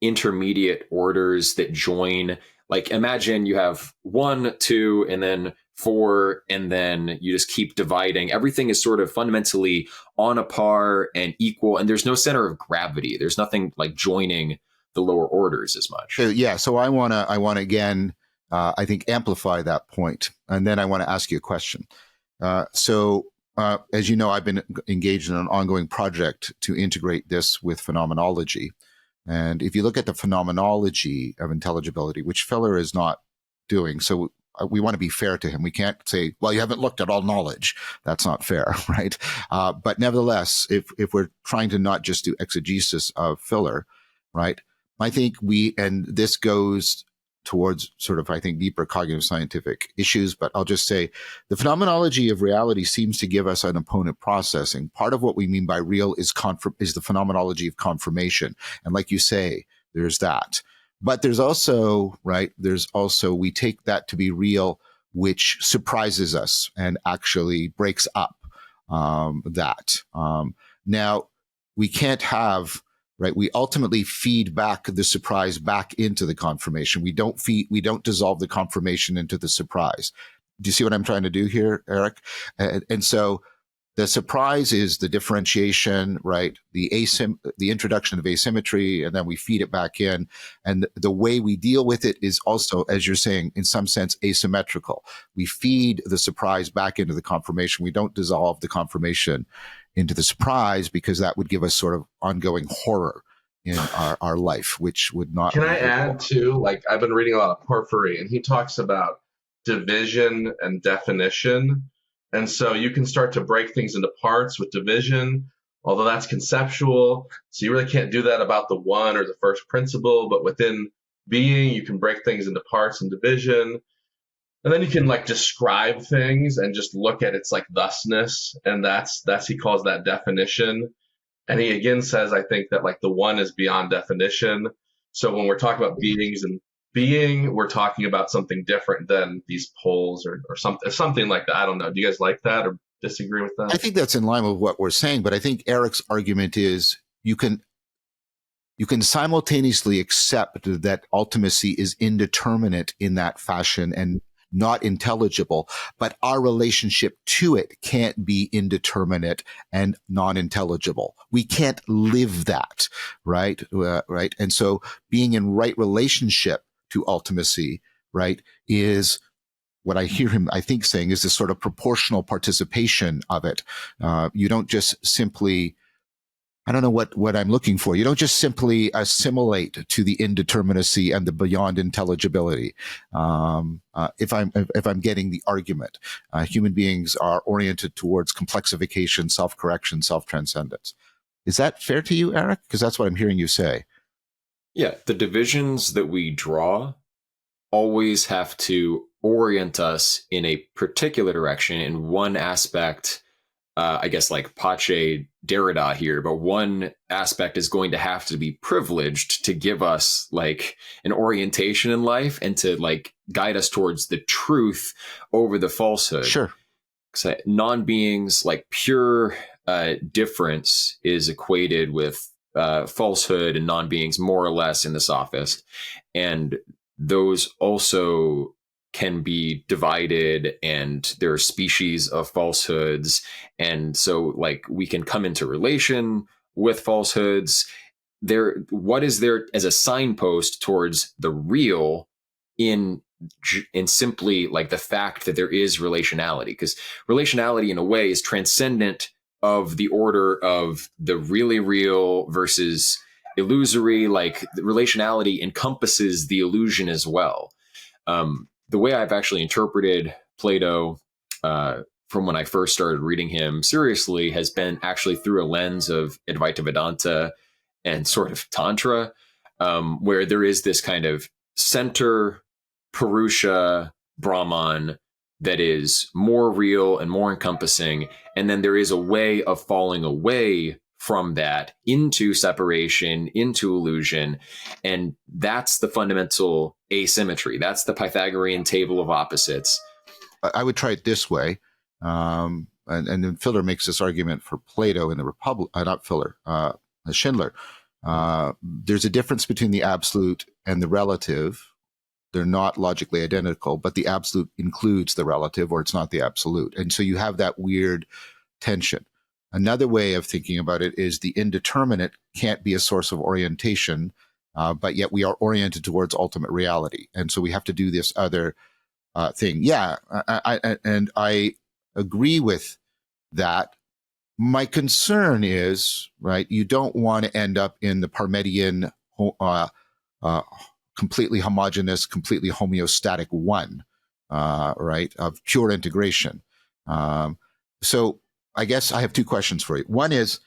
intermediate orders that join. Like imagine you have 1, 2, and then 4, and then you just keep dividing. Everything is sort of fundamentally on a par and equal, and there's no center of gravity. There's nothing like joining the lower orders as much. So I want to again, I think, amplify that point, and then I want to ask you a question. As you know, I've been engaged in an ongoing project to integrate this with phenomenology. And if you look at the phenomenology of intelligibility, which Filler is not doing, so we want to be fair to him. We can't say, well, you haven't looked at all knowledge. That's not fair, right? But nevertheless, if we're trying to not just do exegesis of Filler, right? I think and this goes towards sort of, I think, deeper cognitive scientific issues, but I'll just say the phenomenology of reality seems to give us an opponent processing. Part of what we mean by real is the phenomenology of confirmation. And like you say, there's that. But there's also, we take that to be real, which surprises us and actually breaks up that. Now, we can't have, we ultimately feed back the surprise back into the confirmation. We don't dissolve the confirmation into the surprise. Do you see what I'm trying to do here, Eric? And so The surprise is the differentiation, right? The introduction of asymmetry, and then we feed it back in. And the way we deal with it is also, as you're saying, in some sense, asymmetrical. We feed the surprise back into the confirmation. We don't dissolve the confirmation into the surprise, because that would give us sort of ongoing horror in our life, which would not. Can I add too, like, I've been reading a lot of Porphyry, and he talks about division and definition. And so you can start to break things into parts with division, although that's conceptual. So you really can't do that about the one or the first principle, but within being, you can break things into parts and division. And then you can like describe things and just look at its like thusness. And that's he calls that definition. And he again says, I think that like the one is beyond definition. So when we're talking about beings and being, we're talking about something different than these poles or something like that. I don't know. Do you guys like that or disagree with that? I think that's in line with what we're saying, but I think Eric's argument is you can simultaneously accept that ultimacy is indeterminate in that fashion and not intelligible, but our relationship to it can't be indeterminate and non-intelligible. We can't live that, right? Right. And so being in right relationship to ultimacy, right, is what I hear him, I think, saying is this sort of proportional participation of it. You don't just simply, I don't know what I'm looking for. You don't just simply assimilate to the indeterminacy and the beyond intelligibility. If I'm getting the argument, human beings are oriented towards complexification, self-correction, self-transcendence. Is that fair to you, Eric? Because that's what I'm hearing you say. Yeah, the divisions that we draw always have to orient us in a particular direction in one aspect. I guess like Pache Derrida here, but one aspect is going to have to be privileged to give us like an orientation in life and to like guide us towards the truth over the falsehood. Sure. Non-beings, like pure difference is equated with falsehood and non-beings more or less in the sophist. And those also can be divided, and there are species of falsehoods. And so like we can come into relation with falsehoods. What is there as a signpost towards the real in simply like the fact that there is relationality? Because relationality in a way is transcendent of the order of the really real versus illusory. Like relationality encompasses the illusion as well. The way I've actually interpreted Plato from when I first started reading him seriously has been actually through a lens of Advaita Vedanta and sort of Tantra, where there is this kind of center Purusha Brahman that is more real and more encompassing. And then there is a way of falling away from that into separation, into illusion. And that's the fundamental asymmetry. That's the Pythagorean table of opposites. I would try it this way. And then Filler makes this argument for Plato in the Republic, not Filler, Schindler. There's a difference between the absolute and the relative. They're not logically identical, but the absolute includes the relative, or it's not the absolute. And so you have that weird tension. Another way of thinking about it is the indeterminate can't be a source of orientation, but yet we are oriented towards ultimate reality. And so we have to do this other thing. Yeah, I agree with that. My concern is, right, you don't want to end up in the Parmenidean completely homogeneous, completely homeostatic one, right, of pure integration. So I guess I have two questions for you. One is,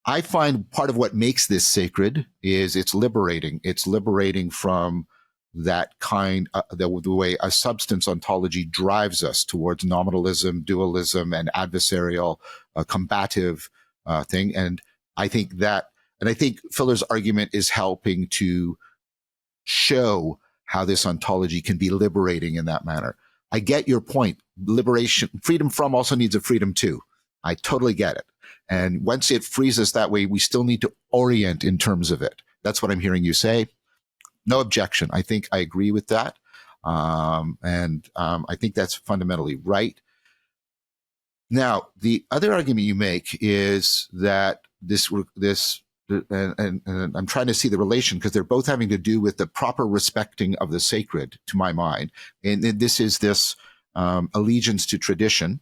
I find part of what makes this sacred is it's liberating. It's liberating from that kind, the way a substance ontology drives us towards nominalism, dualism, and adversarial, combative thing. And I think Fuller's argument is helping to show how this ontology can be liberating in that manner. I get your point. Liberation, freedom from also needs a freedom to. I totally get it. And once it frees us that way, we still need to orient in terms of it. That's what I'm hearing you say. No objection. I think I agree with that. I think that's fundamentally right. Now, the other argument you make is that and I'm trying to see the relation because they're both having to do with the proper respecting of the sacred, to my mind. And this is this allegiance to tradition.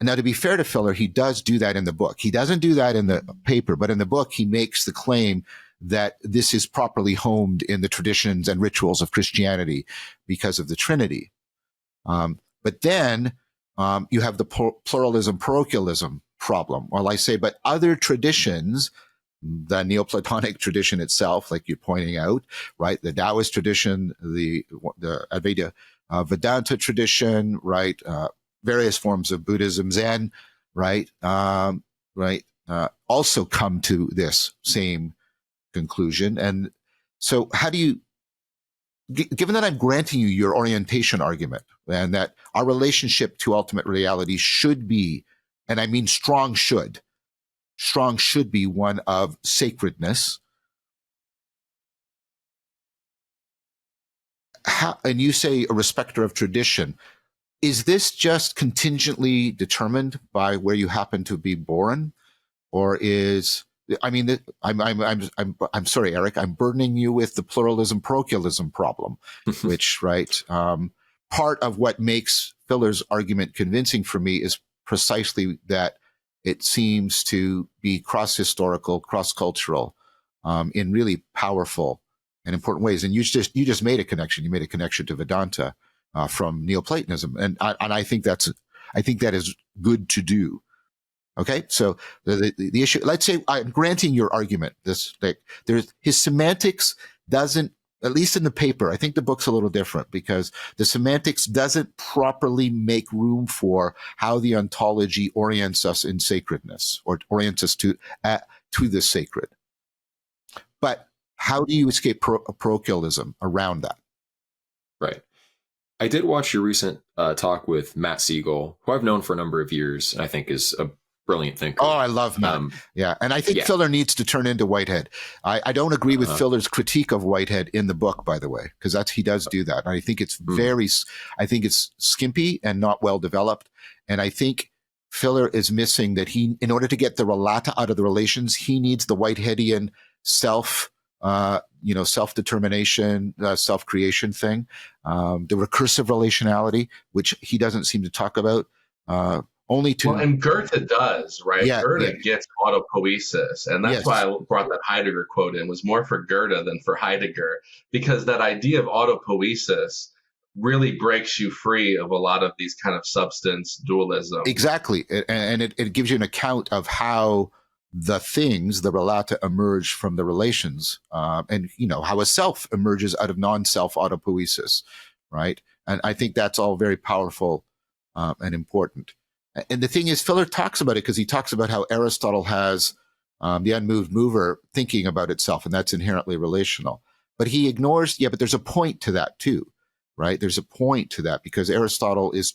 And now, to be fair to Filler, he does do that in the book. He doesn't do that in the paper, but in the book, he makes the claim that this is properly homed in the traditions and rituals of Christianity because of the Trinity. But then you have the pluralism, parochialism problem. Well, I say, but other traditions, the Neoplatonic tradition itself, like you're pointing out, right? The Taoist tradition, the Advaita Vedanta tradition, right? Various forms of Buddhism, Zen, right? Also come to this same conclusion. And so how do you, given that I'm granting you your orientation argument and that our relationship to ultimate reality should be, and I mean strong should be one of sacredness. And you say a respecter of tradition. Is this just contingently determined by where you happen to be born, or is, I mean, I'm sorry, Eric, I'm burdening you with the pluralism parochialism problem, which, right, part of what makes Filler's argument convincing for me is precisely that it seems to be cross-historical, cross-cultural, in really powerful and important ways. And you just made a connection. You made a connection to Vedanta from Neoplatonism, and I think that is good to do. Okay, so the issue. Let's say I'm granting your argument. His semantics doesn't, at least in the paper. I think the book's a little different because the semantics doesn't properly make room for how the ontology orients us in sacredness or orients us to the sacred. But how do you escape parochialism around that? Right. I did watch your recent talk with Matt Siegel, who I've known for a number of years, and I think is a brilliant thinker. Oh, I love Matt. Yeah. And I think Filler needs to turn into Whitehead. I don't agree with Filler's critique of Whitehead in the book, by the way, because he does do that. And I think it's I think it's skimpy and not well developed. And I think Filler is missing that in order to get the relata out of the relations, he needs the Whiteheadian self-determination, self-creation thing, the recursive relationality, which he doesn't seem to talk about. And Goethe does, right? Yeah, Goethe gets autopoiesis, and that's why I brought that Heidegger quote in. Was more for Goethe than for Heidegger, because that idea of autopoiesis really breaks you free of a lot of these kind of substance dualism. Exactly, and it gives you an account of how the things, the relata, emerge from the relations, and how a self emerges out of non-self autopoiesis, right? And I think that's all very powerful and important. And the thing is, Filler talks about it because he talks about how Aristotle has the unmoved mover thinking about itself, and that's inherently relational. But he ignores, but there's a point to that too, right? There's a point to that because Aristotle is,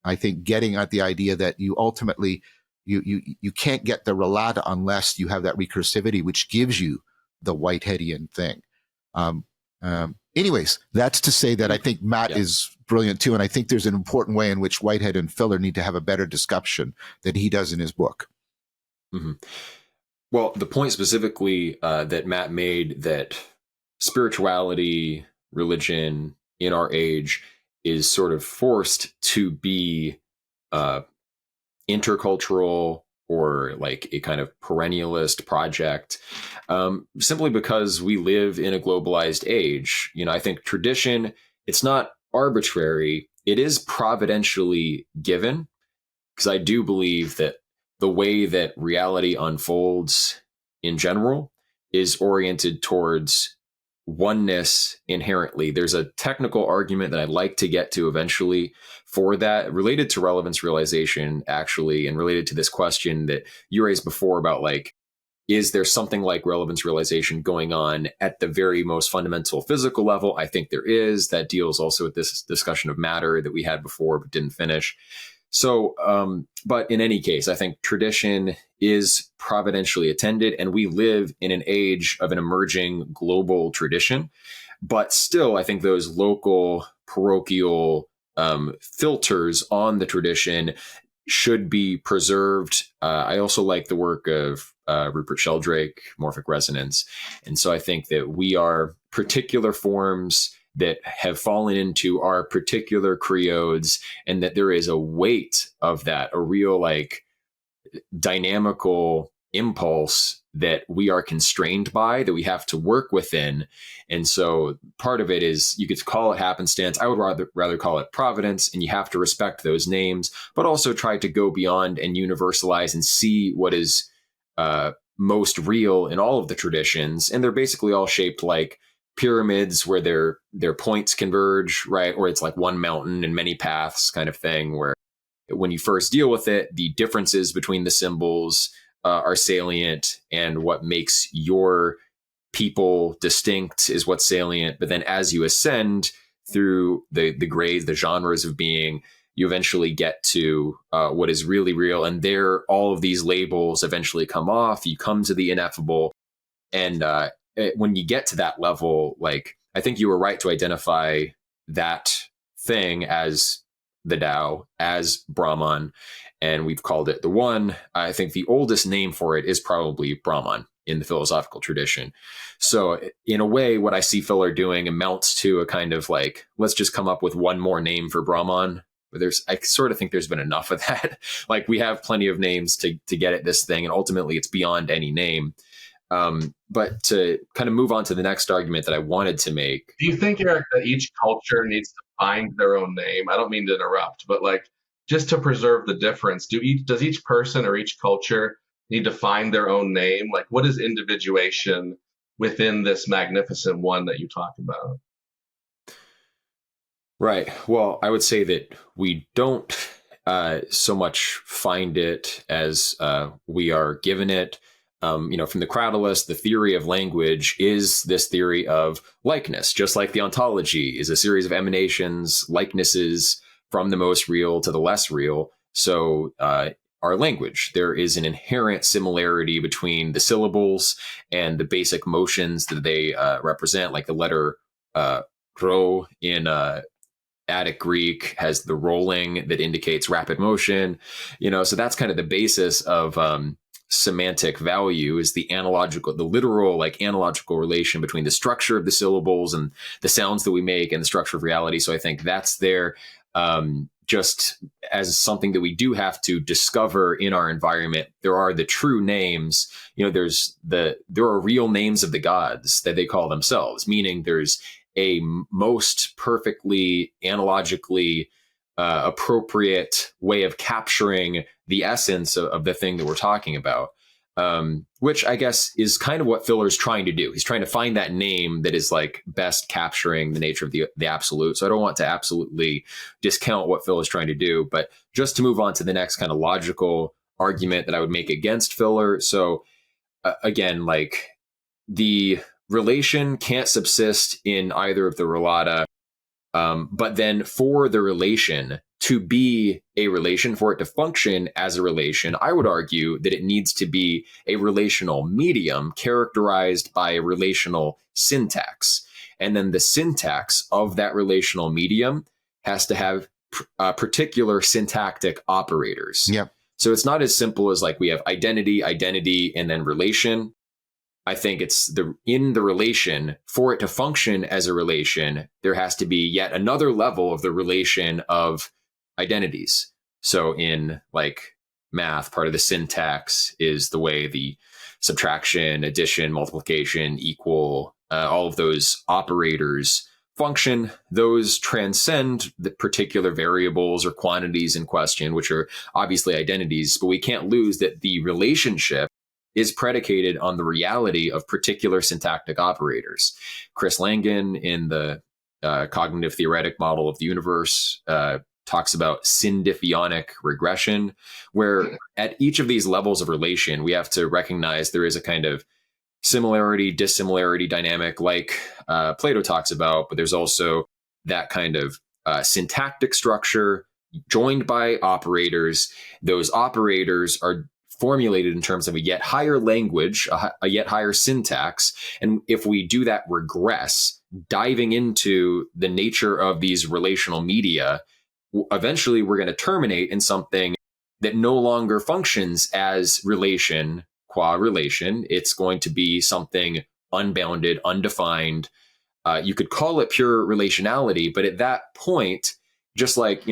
I think, getting at the idea that you ultimately, you can't get the relata unless you have that recursivity, which gives you the Whiteheadian thing. Anyways, that's to say that I think Matt is brilliant too. And I think there's an important way in which Whitehead and Filler need to have a better discussion than he does in his book. Mm-hmm. Well, the point specifically that Matt made, that spirituality, religion in our age is sort of forced to be intercultural or like a kind of perennialist project, simply because we live in a globalized age. I think tradition, it's not arbitrary. It is providentially given, because I do believe that the way that reality unfolds in general is oriented towards oneness inherently. There's a technical argument that I'd like to get to eventually for that, related to relevance realization, actually, and related to this question that you raised before about, like, is there something like relevance realization going on at the very most fundamental physical level? I think there is. That deals also with this discussion of matter that we had before but didn't finish. So, but in any case, I think tradition is providentially attended, and we live in an age of an emerging global tradition. But still, I think those local parochial filters on the tradition should be preserved. I also like the work of Rupert Sheldrake, Morphic Resonance. And so I think that we are particular forms that have fallen into our particular creodes, and that there is a weight of that, a real like dynamical impulse that we are constrained by, that we have to work within. And so part of it is, you could call it happenstance. I would rather call it providence, and you have to respect those names, but also try to go beyond and universalize and see what is most real in all of the traditions. And they're basically all shaped like pyramids where their points converge, right? Or it's like one mountain and many paths kind of thing, where when you first deal with it, the differences between the symbols are salient, and what makes your people distinct is what's salient. But then as you ascend through the grades, the genres of being, you eventually get to what is really real. And there, all of these labels eventually come off. You come to the ineffable. And when you get to that level, like, I think you were right to identify that thing as the Tao, as Brahman, and we've called it the One. I think the oldest name for it is probably Brahman in the philosophical tradition. So in a way, what I see Filler doing amounts to a kind of like, let's just come up with one more name for Brahman. I sort of think there's been enough of that. Like, we have plenty of names to get at this thing, and ultimately it's beyond any name. But to kind of move on to the next argument that I wanted to make. Do you think, Eric, that each culture needs to find their own name? I don't mean to interrupt, but like, just to preserve the difference, does each person or each culture need to find their own name? Like, what is individuation within this magnificent one that you talk about? Right. Well, I would say that we don't so much find it as we are given it. From the Cratylus, the theory of language is this theory of likeness, just like the ontology is a series of emanations, likenesses from the most real to the less real. So our language, there is an inherent similarity between the syllables and the basic motions that they represent, like the letter rho in Attic Greek has the rolling that indicates rapid motion. So that's kind of the basis of semantic value, is the literal, like, analogical relation between the structure of the syllables and the sounds that we make and the structure of reality. So I think that's there just as something that we do have to discover in our environment. There are the true names. There are real names of the gods that they call themselves, meaning there's a most perfectly analogically appropriate way of capturing the essence of the thing that we're talking about, which I guess is kind of what Filler's trying to do. He's trying to find that name that is like best capturing the nature of the absolute. So I don't want to absolutely discount what Filler's trying to do, but just to move on to the next kind of logical argument that I would make against Filler. So again, like, the relation can't subsist in either of the relata. But then for the relation to be a relation, for it to function as a relation, I would argue that it needs to be a relational medium characterized by a relational syntax. And then the syntax of that relational medium has to have particular syntactic operators. Yep. So it's not as simple as like we have identity, and then relation. I think it's in the relation, for it to function as a relation, there has to be yet another level of the relation of identities. So in like math, part of the syntax is the way the subtraction, addition, multiplication, equal, all of those operators function. Those transcend the particular variables or quantities in question, which are obviously identities, but we can't lose that the relationship is predicated on the reality of particular syntactic operators. Chris Langan, in the cognitive theoretic model of the universe, talks about syndiphionic regression, where at each of these levels of relation, we have to recognize there is a kind of similarity, dissimilarity dynamic, like Plato talks about, but there's also that kind of syntactic structure joined by operators. Those operators are formulated in terms of a yet higher language, a yet higher syntax. And if we do that regress, diving into the nature of these relational media, eventually we're going to terminate in something that no longer functions as relation qua relation. It's going to be something unbounded, undefined. You could call it pure relationality, but at that point, just like,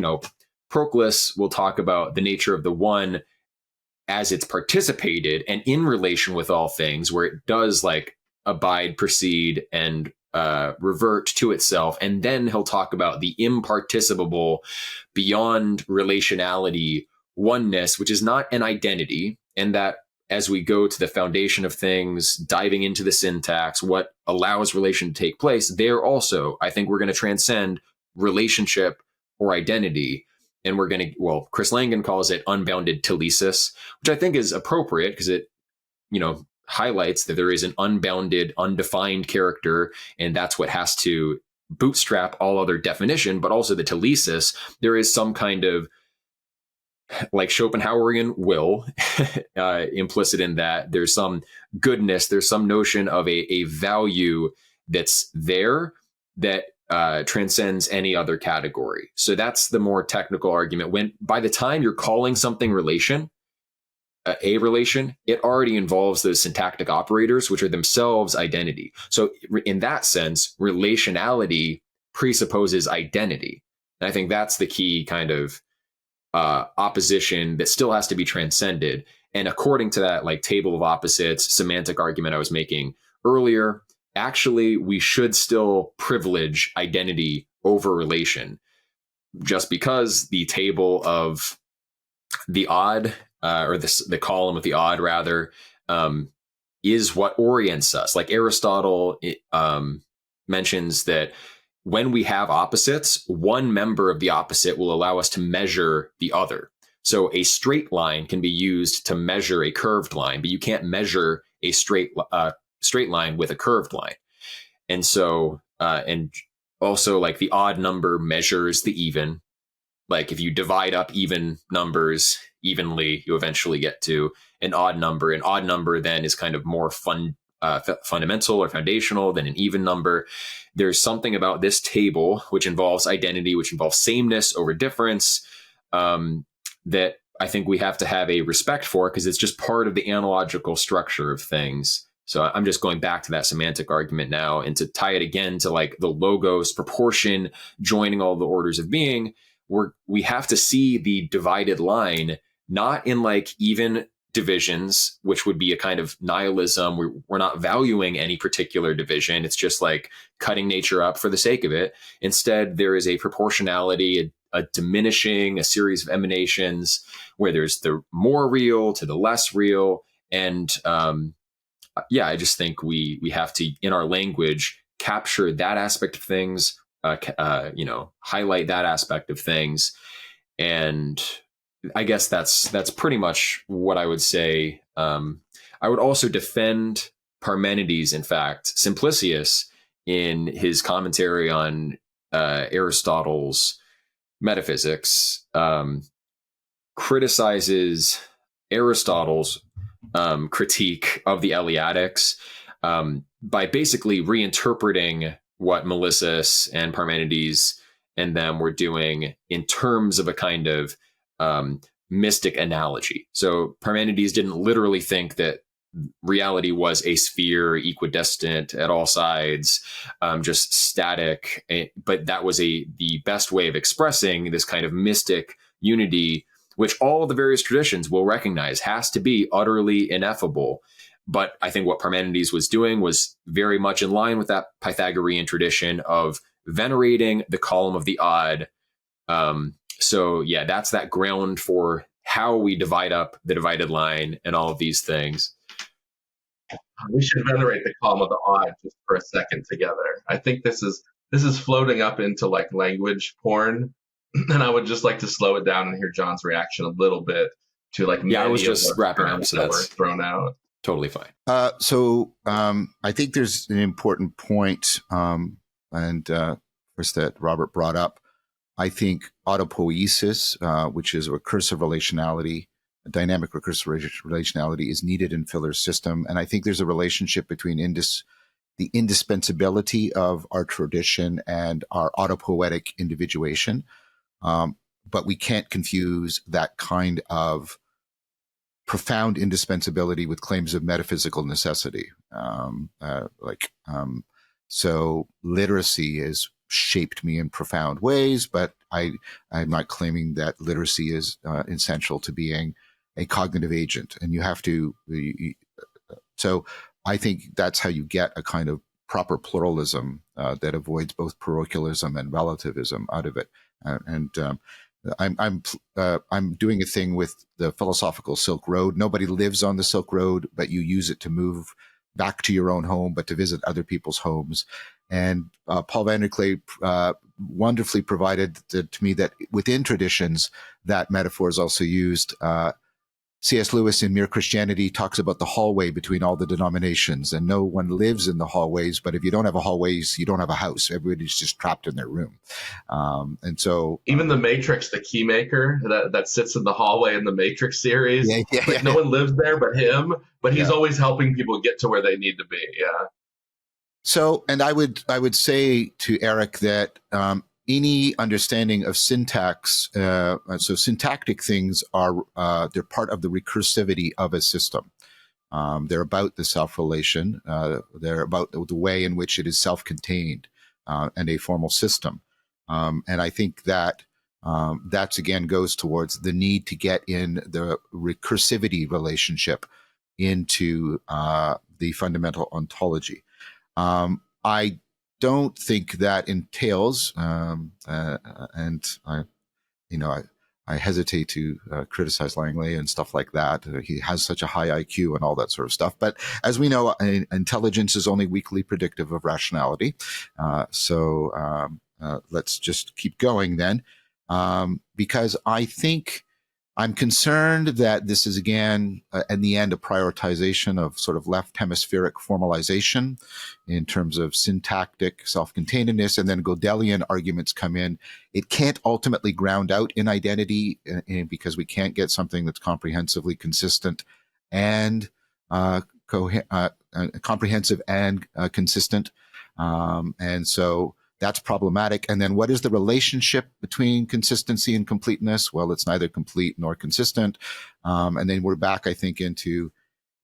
Proclus will talk about the nature of the one as it's participated and in relation with all things, where it does like abide, proceed, and revert to itself. And then he'll talk about the imparticipable, beyond relationality oneness, which is not an identity. And that as we go to the foundation of things, diving into the syntax, what allows relation to take place, there also, I think we're going to transcend relationship or identity. And we're going to, Chris Langan calls it unbounded telesis, which I think is appropriate because it, highlights that there is an unbounded, undefined character, and that's what has to bootstrap all other definition. But also the telesis, there is some kind of like Schopenhauerian will implicit in that. There's some goodness, there's some notion of a value that's there that transcends any other category. So that's the more technical argument. When by the time you're calling something relation, a relation, it already involves those syntactic operators, which are themselves identity. So in that sense, relationality presupposes identity. And I think that's the key kind of opposition that still has to be transcended. And according to that like table of opposites semantic argument I was making earlier, actually we should still privilege identity over relation, just because the table of the odd, or the column of the odd rather, is what orients us. Like Aristotle mentions that when we have opposites, one member of the opposite will allow us to measure the other. So a straight line can be used to measure a curved line, but you can't measure a straight line with a curved line. And so, and also like the odd number measures the even. Like if you divide up even numbers evenly, you eventually get to an odd number. An odd number then is kind of more fundamental or foundational than an even number. There's something about this table, which involves identity, which involves sameness over difference, that I think we have to have a respect for, because it's just part of the analogical structure of things. So I'm just going back to that semantic argument now, and to tie it again to like the logos proportion joining all the orders of being. We have to see the divided line not in like even divisions, which would be a kind of nihilism. We're not valuing any particular division. It's just like cutting nature up for the sake of it. Instead, there is a proportionality, a diminishing, a series of emanations where there's the more real to the less real. And I just think we have to, in our language, capture that aspect of things, highlight that aspect of things. And I guess that's pretty much what I would say. I would also defend Parmenides, in fact. Simplicius, in his commentary on Aristotle's Metaphysics, criticizes Aristotle's critique of the Eleatics by basically reinterpreting what Melissus and Parmenides and them were doing in terms of a kind of mystic analogy. So Parmenides didn't literally think that reality was a sphere, equidistant at all sides, just static, but that was the best way of expressing this kind of mystic unity, which all of the various traditions will recognize has to be utterly ineffable. But I think what Parmenides was doing was very much in line with that Pythagorean tradition of venerating the column of the odd. So yeah, that's that ground for how we divide up the divided line and all of these things. We should venerate the column of the odd just for a second together. I think this is floating up into like language porn, and I would just like to slow it down and hear John's reaction a little bit to like I was just wrapping up, so that's thrown out. Totally fine. I think there's an important point, first that Robert brought up. I think autopoiesis, which is recursive relationality, a dynamic recursive relationality, is needed in Filler's system. And I think there's a relationship between the indispensability of our tradition and our autopoietic individuation. but we can't confuse that kind of profound indispensability with claims of metaphysical necessity. So literacy has shaped me in profound ways, but I'm not claiming that literacy is essential to being a cognitive agent. And you have to, so I think that's how you get a kind of proper pluralism that avoids both parochialism and relativism out of it. I'm doing a thing with the philosophical Silk Road. Nobody lives on the Silk Road, but you use it to move back to your own home, but to visit other people's homes. And Paul van der Klee wonderfully provided to me that within traditions, that metaphor is also used. C.S. Lewis in Mere Christianity talks about the hallway between all the denominations, and no one lives in the hallways. But if you don't have a hallways, you don't have a house. Everybody's just trapped in their room. And so even the Matrix, the keymaker that sits in the hallway in the Matrix series, no one lives there but him. But he's always helping people get to where they need to be. Yeah. So, and I would say to Eric that any understanding of syntax, so syntactic things are they're part of the recursivity of a system. They're about the self-relation. They're about the way in which it is self-contained and a formal system. And I think that that's again goes towards the need to get in the recursivity relationship into the fundamental ontology. I don't think that entails, and I hesitate to criticize Langley and stuff like that. He has such a high IQ and all that sort of stuff. But as we know, intelligence is only weakly predictive of rationality. So let's just keep going then, because I think I'm concerned that this is, again, in the end, a prioritization of sort of left hemispheric formalization in terms of syntactic self-containedness, and then Gödelian arguments come in. It can't ultimately ground out in identity because we can't get something that's comprehensively consistent and comprehensive and consistent. And so that's problematic. And then what is the relationship between consistency and completeness? Well, it's neither complete nor consistent. And then we're back, I think, into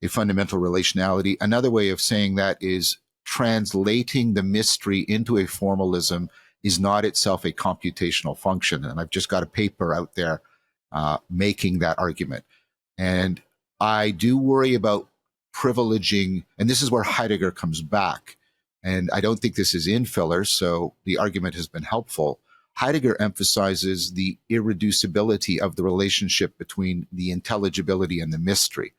a fundamental relationality. Another way of saying that is translating the mystery into a formalism is not itself a computational function. And I've just got a paper out there making that argument. And I do worry about privileging, and this is where Heidegger comes back. And I don't think this is in fillers, so the argument has been helpful. Heidegger emphasizes the irreducibility of the relationship between the intelligibility and the mystery,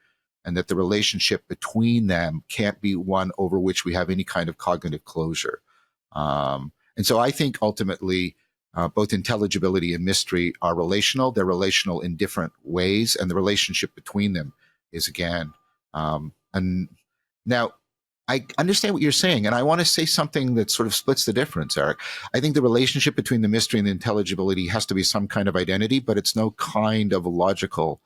and that the relationship between them can't be one over which we have any kind of cognitive closure. And so I think ultimately both intelligibility and mystery are relational. They're relational in different ways, and the relationship between them is, again, and now, I understand what you're saying, and I want to say something that sort of splits the difference, Eric. I think the relationship between the mystery and the intelligibility has to be some kind of identity, but it's no kind of logical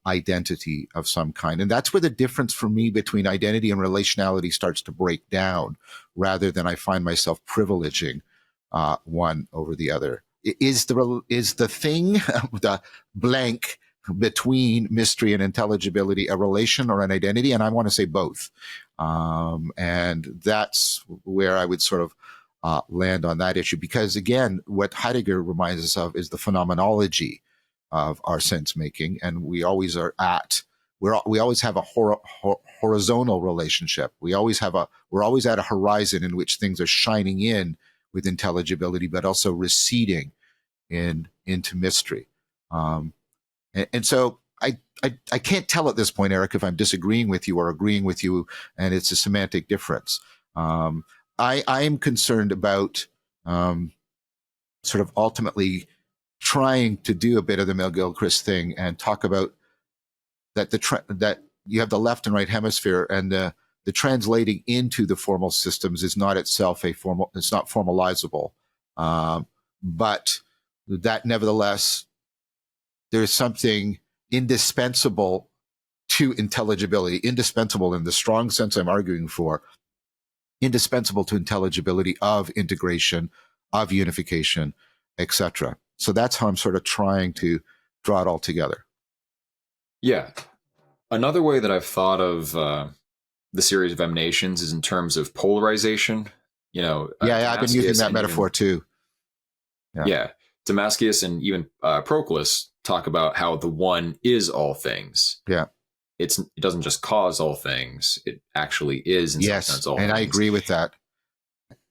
identity of some kind. And that's where the difference for me between identity and relationality starts to break down, rather than I find myself privileging one over the other. Is the thing, the blank between mystery and intelligibility, a relation or an identity? And I want to say both. And that's where I would sort of land on that issue, because again, what Heidegger reminds us of is the phenomenology of our sense making, and we always are we always have a horizontal relationship. We're always at a horizon in which things are shining in with intelligibility, but also receding into mystery. And so I can't tell at this point, Eric, if I'm disagreeing with you or agreeing with you, and it's a semantic difference. I am concerned about sort of ultimately trying to do a bit of the McGilchrist thing and talk about that that you have the left and right hemisphere, and the translating into the formal systems is not itself it's not formalizable, but that nevertheless there's something indispensable to intelligibility, indispensable in the strong sense I'm arguing for, indispensable to intelligibility of integration, of unification, etc. So that's how I'm sort of trying to draw it all together. Yeah. Another way that I've thought of the series of emanations is in terms of polarization. I've been using that metaphor too. Yeah. Damascus and even Proclus talk about how the one is all things. Yeah. It doesn't just cause all things. It actually is in some sense all things. And I agree with that.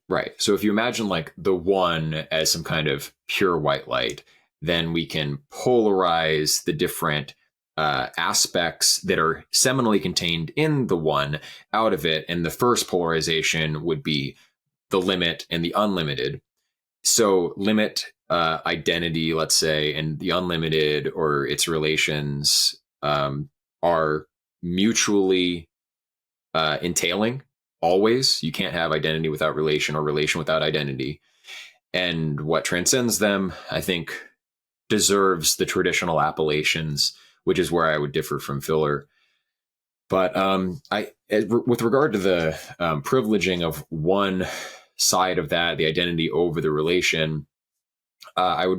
Right. So if you imagine like the one as some kind of pure white light, then we can polarize the different aspects that are seminally contained in the one out of it. And the first polarization would be the limit and the unlimited. So limit identity, let's say, and the unlimited or its relations are mutually entailing. Always, you can't have identity without relation or relation without identity. And what transcends them, I think, deserves the traditional appellations, which is where I would differ from Filler. But with regard to the privileging of one side of that, the identity over the relation, I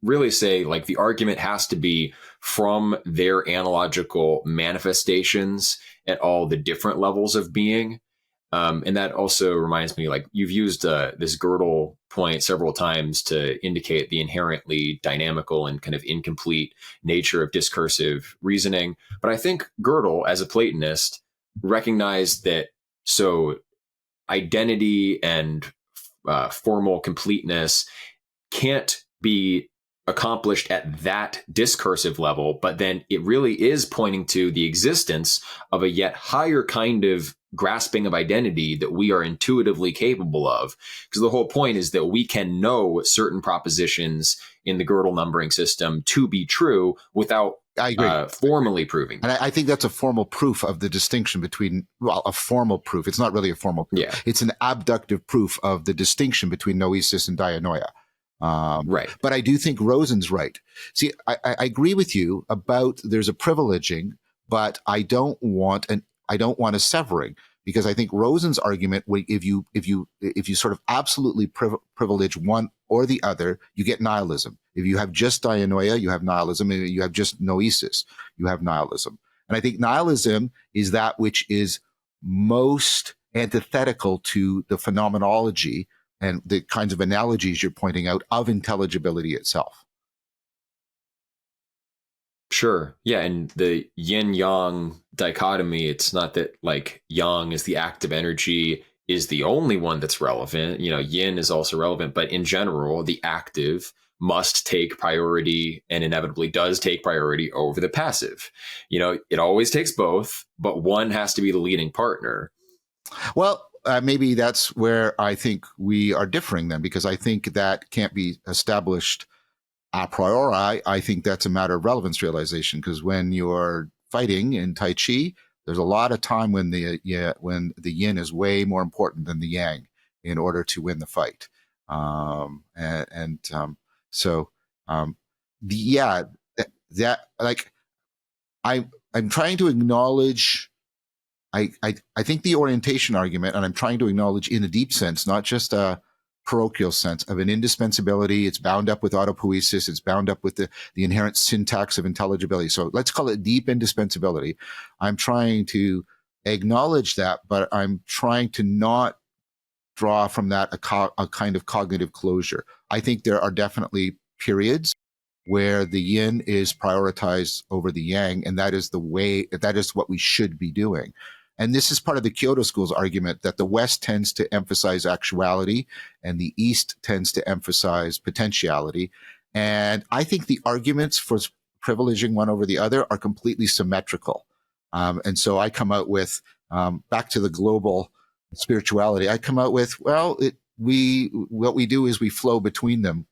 really say like the argument has to be from their analogical manifestations at all the different levels of being. And that also reminds me, like you've used this Gödel point several times to indicate the inherently dynamical and kind of incomplete nature of discursive reasoning. But I think Gödel, as a Platonist, recognized that so identity and formal completeness can't be accomplished at that discursive level, but then it really is pointing to the existence of a yet higher kind of grasping of identity that we are intuitively capable of. Because the whole point is that we can know certain propositions in the Gödel numbering system to be true without formally proving them. And I think that's a formal proof of the distinction between, a formal proof. It's not really a formal proof. Yeah. It's an abductive proof of the distinction between noesis and dianoia. Right. But I do think Rosen's right. See, I agree with you about there's a privileging, but I don't want a severing, because I think Rosen's argument, if you sort of absolutely privilege one or the other, you get nihilism. If you have just dianoia, you have nihilism. If you have just noesis, you have nihilism. And I think nihilism is that which is most antithetical to the phenomenology and the kinds of analogies you're pointing out of intelligibility itself. Sure. Yeah. And the yin-yang dichotomy, it's not that like yang is the active energy is the only one that's relevant. Yin is also relevant, but in general, the active must take priority and inevitably does take priority over the passive. It always takes both, but one has to be the leading partner. Well, maybe that's where I think we are differing then, because I think that can't be established a priori. I think that's a matter of relevance realization, because when you're fighting in Tai Chi, there's a lot of time when the yin is way more important than the yang in order to win the fight. I'm trying to acknowledge. I think the orientation argument, and I'm trying to acknowledge in a deep sense, not just a parochial sense, of an indispensability. It's bound up with autopoiesis. It's bound up with the inherent syntax of intelligibility. So let's call it deep indispensability. I'm trying to acknowledge that, but I'm trying to not draw from that a kind of cognitive closure. I think there are definitely periods where the yin is prioritized over the yang, and that is what we should be doing. And this is part of the Kyoto School's argument that the West tends to emphasize actuality and the East tends to emphasize potentiality. And I think the arguments for privileging one over the other are completely symmetrical. And so I come out with, back to the global spirituality, I come out with, what we do is we flow between them.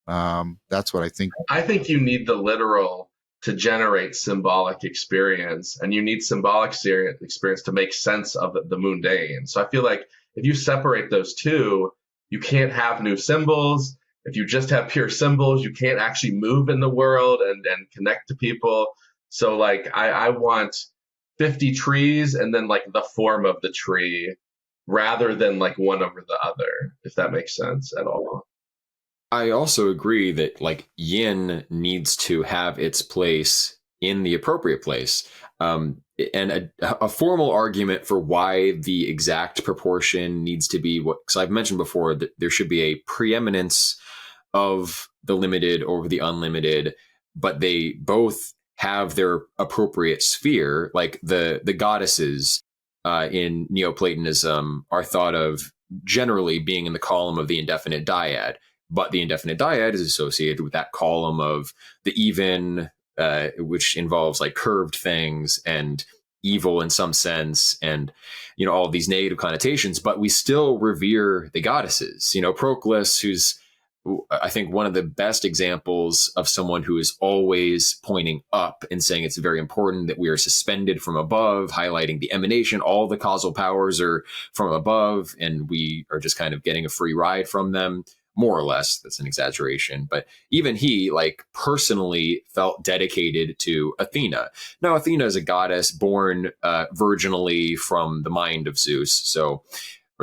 That's what I think. I think you need the literal to generate symbolic experience, and you need symbolic experience to make sense of the mundane. So I feel like if you separate those two, you can't have new symbols. If you just have pure symbols, you can't actually move in the world and connect to people. So like I want 50 trees and then like the form of the tree rather than like one over the other, if that makes sense at all. I also agree that like yin needs to have its place in the appropriate place. And a formal argument for why the exact proportion needs to be what, because I've mentioned before that there should be a preeminence of the limited over the unlimited, but they both have their appropriate sphere. Like the goddesses in Neoplatonism are thought of generally being in the column of the indefinite dyad, but the indefinite dyad is associated with that column of the even, which involves like curved things and evil in some sense, and all of these negative connotations. But we still revere the goddesses. Proclus, who's I think one of the best examples of someone who is always pointing up and saying it's very important that we are suspended from above, highlighting the emanation. All the causal powers are from above, and we are just kind of getting a free ride from them, more or less. That's an exaggeration. But even he, like, personally felt dedicated to Athena. Now, Athena is a goddess born virginally from the mind of Zeus, or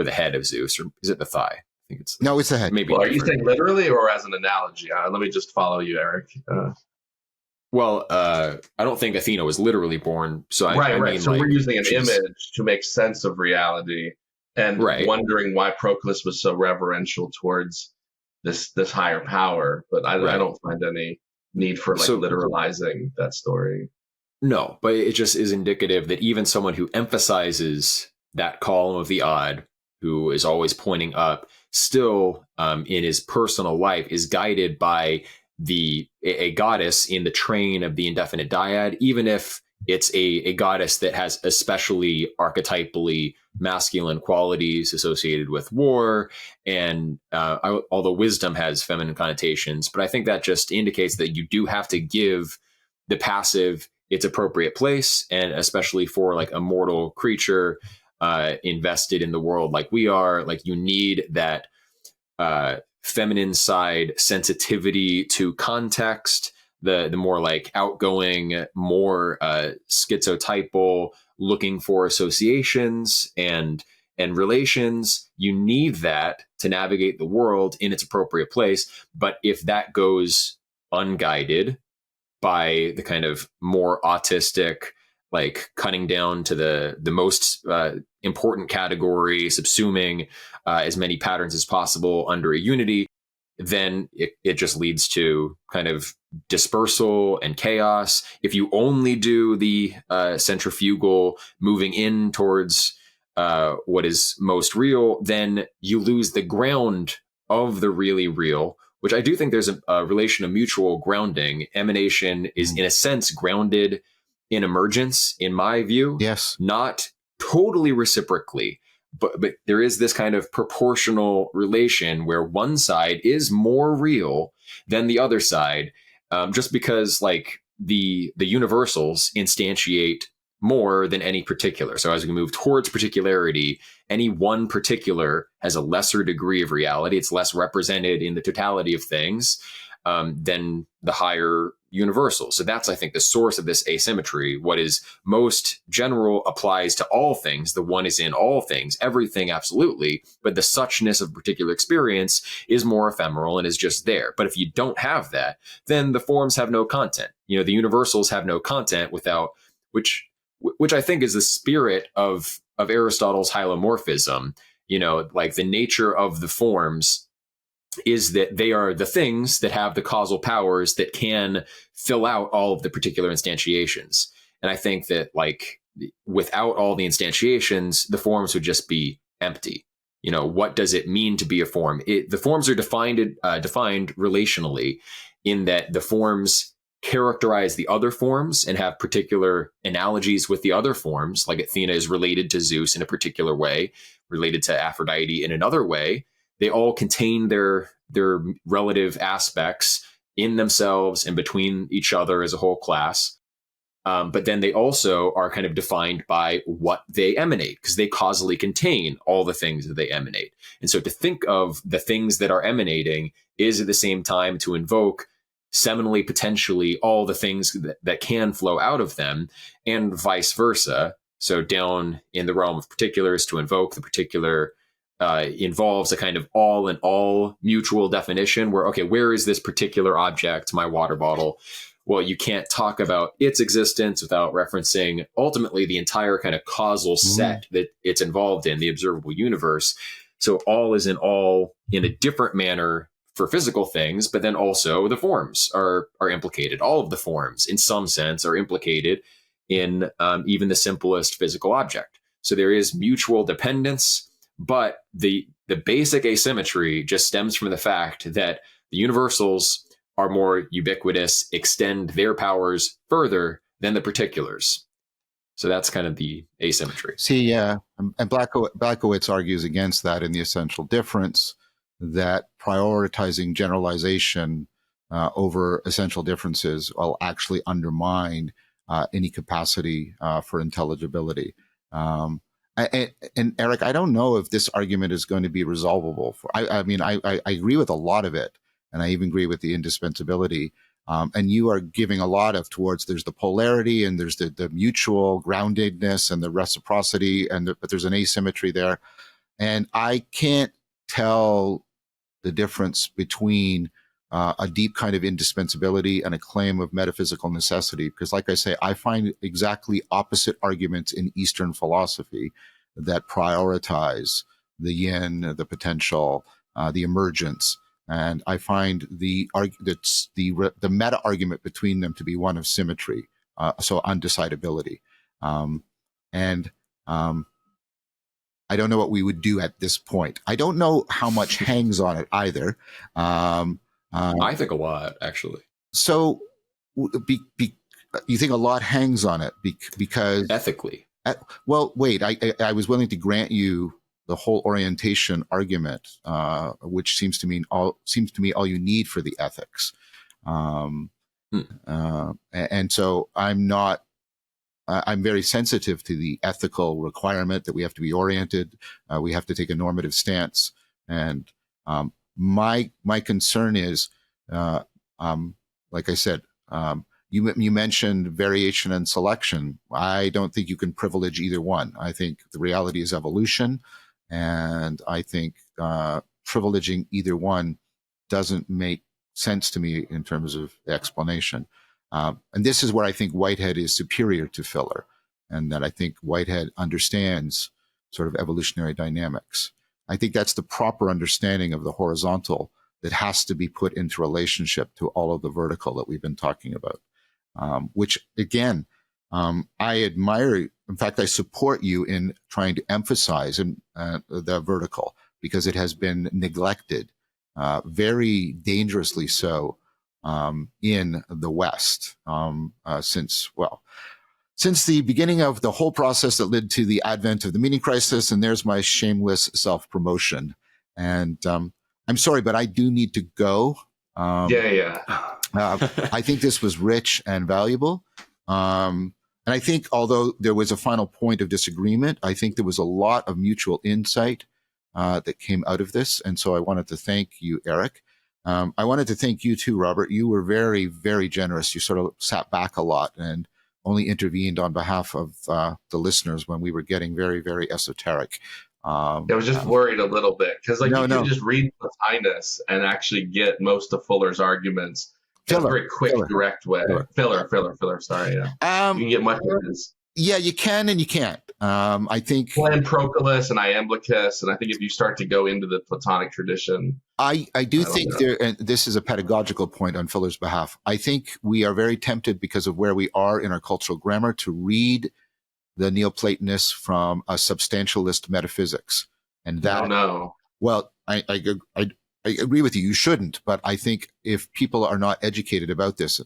the head of Zeus, or is it the thigh? I think it's the head. Maybe. Well, are you saying literally or as an analogy? Let me just follow you, Eric. I don't think Athena was literally born. So I mean, so we're using an image to make sense of reality, and wondering why Proclus was so reverential towards this higher power. But I don't find any need for literalizing that story. No, but it just is indicative that even someone who emphasizes that column of the odd, who is always pointing up, still in his personal life is guided by a goddess in the train of the indefinite dyad, even if it's a goddess that has especially archetypally masculine qualities associated with war, and although wisdom has feminine connotations. But I think that just indicates that you do have to give the passive its appropriate place, and especially for like a mortal creature invested in the world like we are, like you need that feminine side sensitivity to context, the more like outgoing, more schizotypal, looking for associations and relations. You need that to navigate the world in its appropriate place. But if that goes unguided by the kind of more autistic, like cutting down to the most important category, subsuming as many patterns as possible under a unity, then it just leads to kind of dispersal and chaos. If you only do the centrifugal moving in towards what is most real, then you lose the ground of the really real, which I do think there's a relation of mutual grounding. Emanation is in a sense grounded in emergence, in my view. Yes. Not totally reciprocally, but there is this kind of proportional relation where one side is more real than the other side, just because like the universals instantiate more than any particular. So as we move towards particularity, any one particular has a lesser degree of reality. It's less represented in the totality of things than the higher universal. So that's, I think, the source of this asymmetry. What is most general applies to all things. The one is in all things, everything, absolutely. But the suchness of particular experience is more ephemeral and is just there. But if you don't have that, then the forms have no content. The universals have no content without, which I think is the spirit of Aristotle's hylomorphism. Like the nature of the forms is that they are the things that have the causal powers that can fill out all of the particular instantiations. And I think that like without all the instantiations, the forms would just be empty. What does it mean to be a form? The forms are defined relationally, in that the forms characterize the other forms and have particular analogies with the other forms. Like Athena is related to Zeus in a particular way, related to Aphrodite in another way. They all contain their relative aspects in themselves and between each other as a whole class. But then they also are kind of defined by what they emanate, because they causally contain all the things that they emanate. And so to think of the things that are emanating is at the same time to invoke seminally, potentially, all the things that can flow out of them, and vice versa. So down in the realm of particulars, to invoke the particular involves a kind of all in all mutual definition where, okay, where is this particular object, my water bottle? Well, you can't talk about its existence without referencing ultimately the entire kind of causal set that it's involved in, the observable universe. So all is in all in a different manner for physical things, but then also the forms are implicated. All of the forms, in some sense, are implicated in even the simplest physical object. So there is mutual dependence, but the basic asymmetry just stems from the fact that the universals are more ubiquitous, extend their powers further than the particulars. So that's kind of the asymmetry. See, yeah, and Blackowitz argues against that in The Essential Difference, that prioritizing generalization over essential differences will actually undermine any capacity for intelligibility. And Eric, I don't know if this argument is going to be resolvable. I agree with a lot of it, and I even agree with the indispensability. And you are giving a lot of towards there's the polarity and there's the mutual groundedness and the reciprocity, but there's an asymmetry there. And I can't tell the difference between a deep kind of indispensability and a claim of metaphysical necessity, because like I say, I find exactly opposite arguments in Eastern philosophy that prioritize the yin, the potential, the emergence. And I find the meta argument between them to be one of symmetry, so undecidability. I don't know what we would do at this point. I don't know how much hangs on it either. I think a lot, actually. So you think a lot hangs on it because ethically. Well, wait. I was willing to grant you the whole orientation argument, which seems to me all you need for the ethics. And so I'm very sensitive to the ethical requirement that we have to be oriented. We have to take a normative stance. And my concern is, like I said, you mentioned variation and selection. I don't think you can privilege either one. I think the reality is evolution. And I think privileging either one doesn't make sense to me in terms of explanation. And this is where I think Whitehead is superior to Filler, and that I think Whitehead understands sort of evolutionary dynamics. I think that's the proper understanding of the horizontal that has to be put into relationship to all of the vertical that we've been talking about, which again, I admire. In fact, I support you in trying to emphasize the vertical, because it has been neglected, very dangerously so, in the West since the beginning of the whole process that led to the advent of the meaning crisis. And there's my shameless self-promotion. And I'm sorry, but I do need to go. I think this was rich and valuable. And I think although there was a final point of disagreement, I think there was a lot of mutual insight that came out of this. And so I wanted to thank you, Eric. I wanted to thank you too, Robert. You were very, very generous. You sort of sat back a lot and only intervened on behalf of the listeners when we were getting very, very esoteric. I was just worried a little bit because you can just read Plotinus and actually get most of Fuller's arguments in a very quick, direct way. Filler. Sorry, yeah. You can get much of his. Yeah, you can and you can't. I think and Proclus and Iamblichus, and I think if you start to go into the Platonic tradition, I do think there, and this is a pedagogical point on Fuller's behalf. I think we are very tempted because of where we are in our cultural grammar to read the Neoplatonists from a substantialist metaphysics, and that. No. Well, I agree with you. You shouldn't, but I think if people are not educated about this,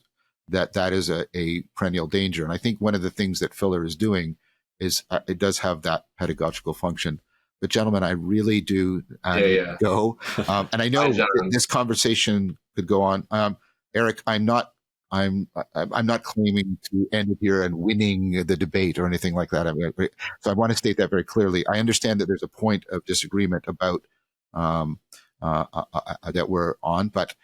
that is a perennial danger. And I think one of the things that Fuller is doing is it does have that pedagogical function. But gentlemen, I really do go. And I know this conversation could go on. Eric, I'm not claiming to end it here and winning the debate or anything like that. So I want to state that very clearly. I understand that there's a point of disagreement about that we're on, but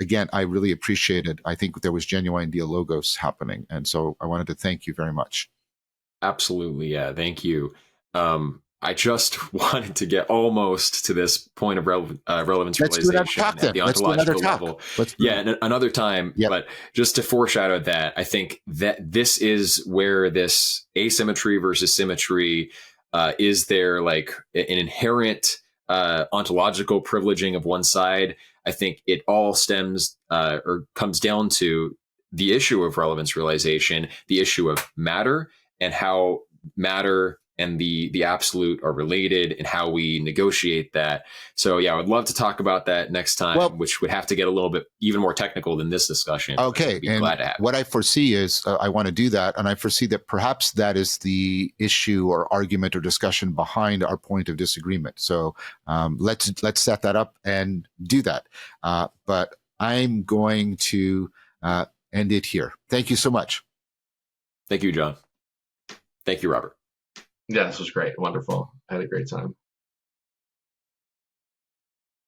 again, I really appreciate it. I think there was genuine dialogos happening, and so I wanted to thank you very much. Absolutely, yeah. Thank you. I just wanted to get almost to this point of relevance realization at the ontological level. Another time. Yep. But just to foreshadow that, I think that this is where this asymmetry versus symmetry is there like an inherent ontological privileging of one side. I think it all stems or comes down to the issue of relevance realization, the issue of matter, and how matter and the absolute are related and how we negotiate that. So yeah, I would love to talk about that next time, which would have to get a little bit even more technical than this discussion. Okay. I'd be glad to have what I foresee is I want to do that. And I foresee that perhaps that is the issue or argument or discussion behind our point of disagreement. So let's set that up and do that. But I'm going to end it here. Thank you so much. Thank you, John. Thank you, Robert. Yeah, this was great. Wonderful. I had a great time.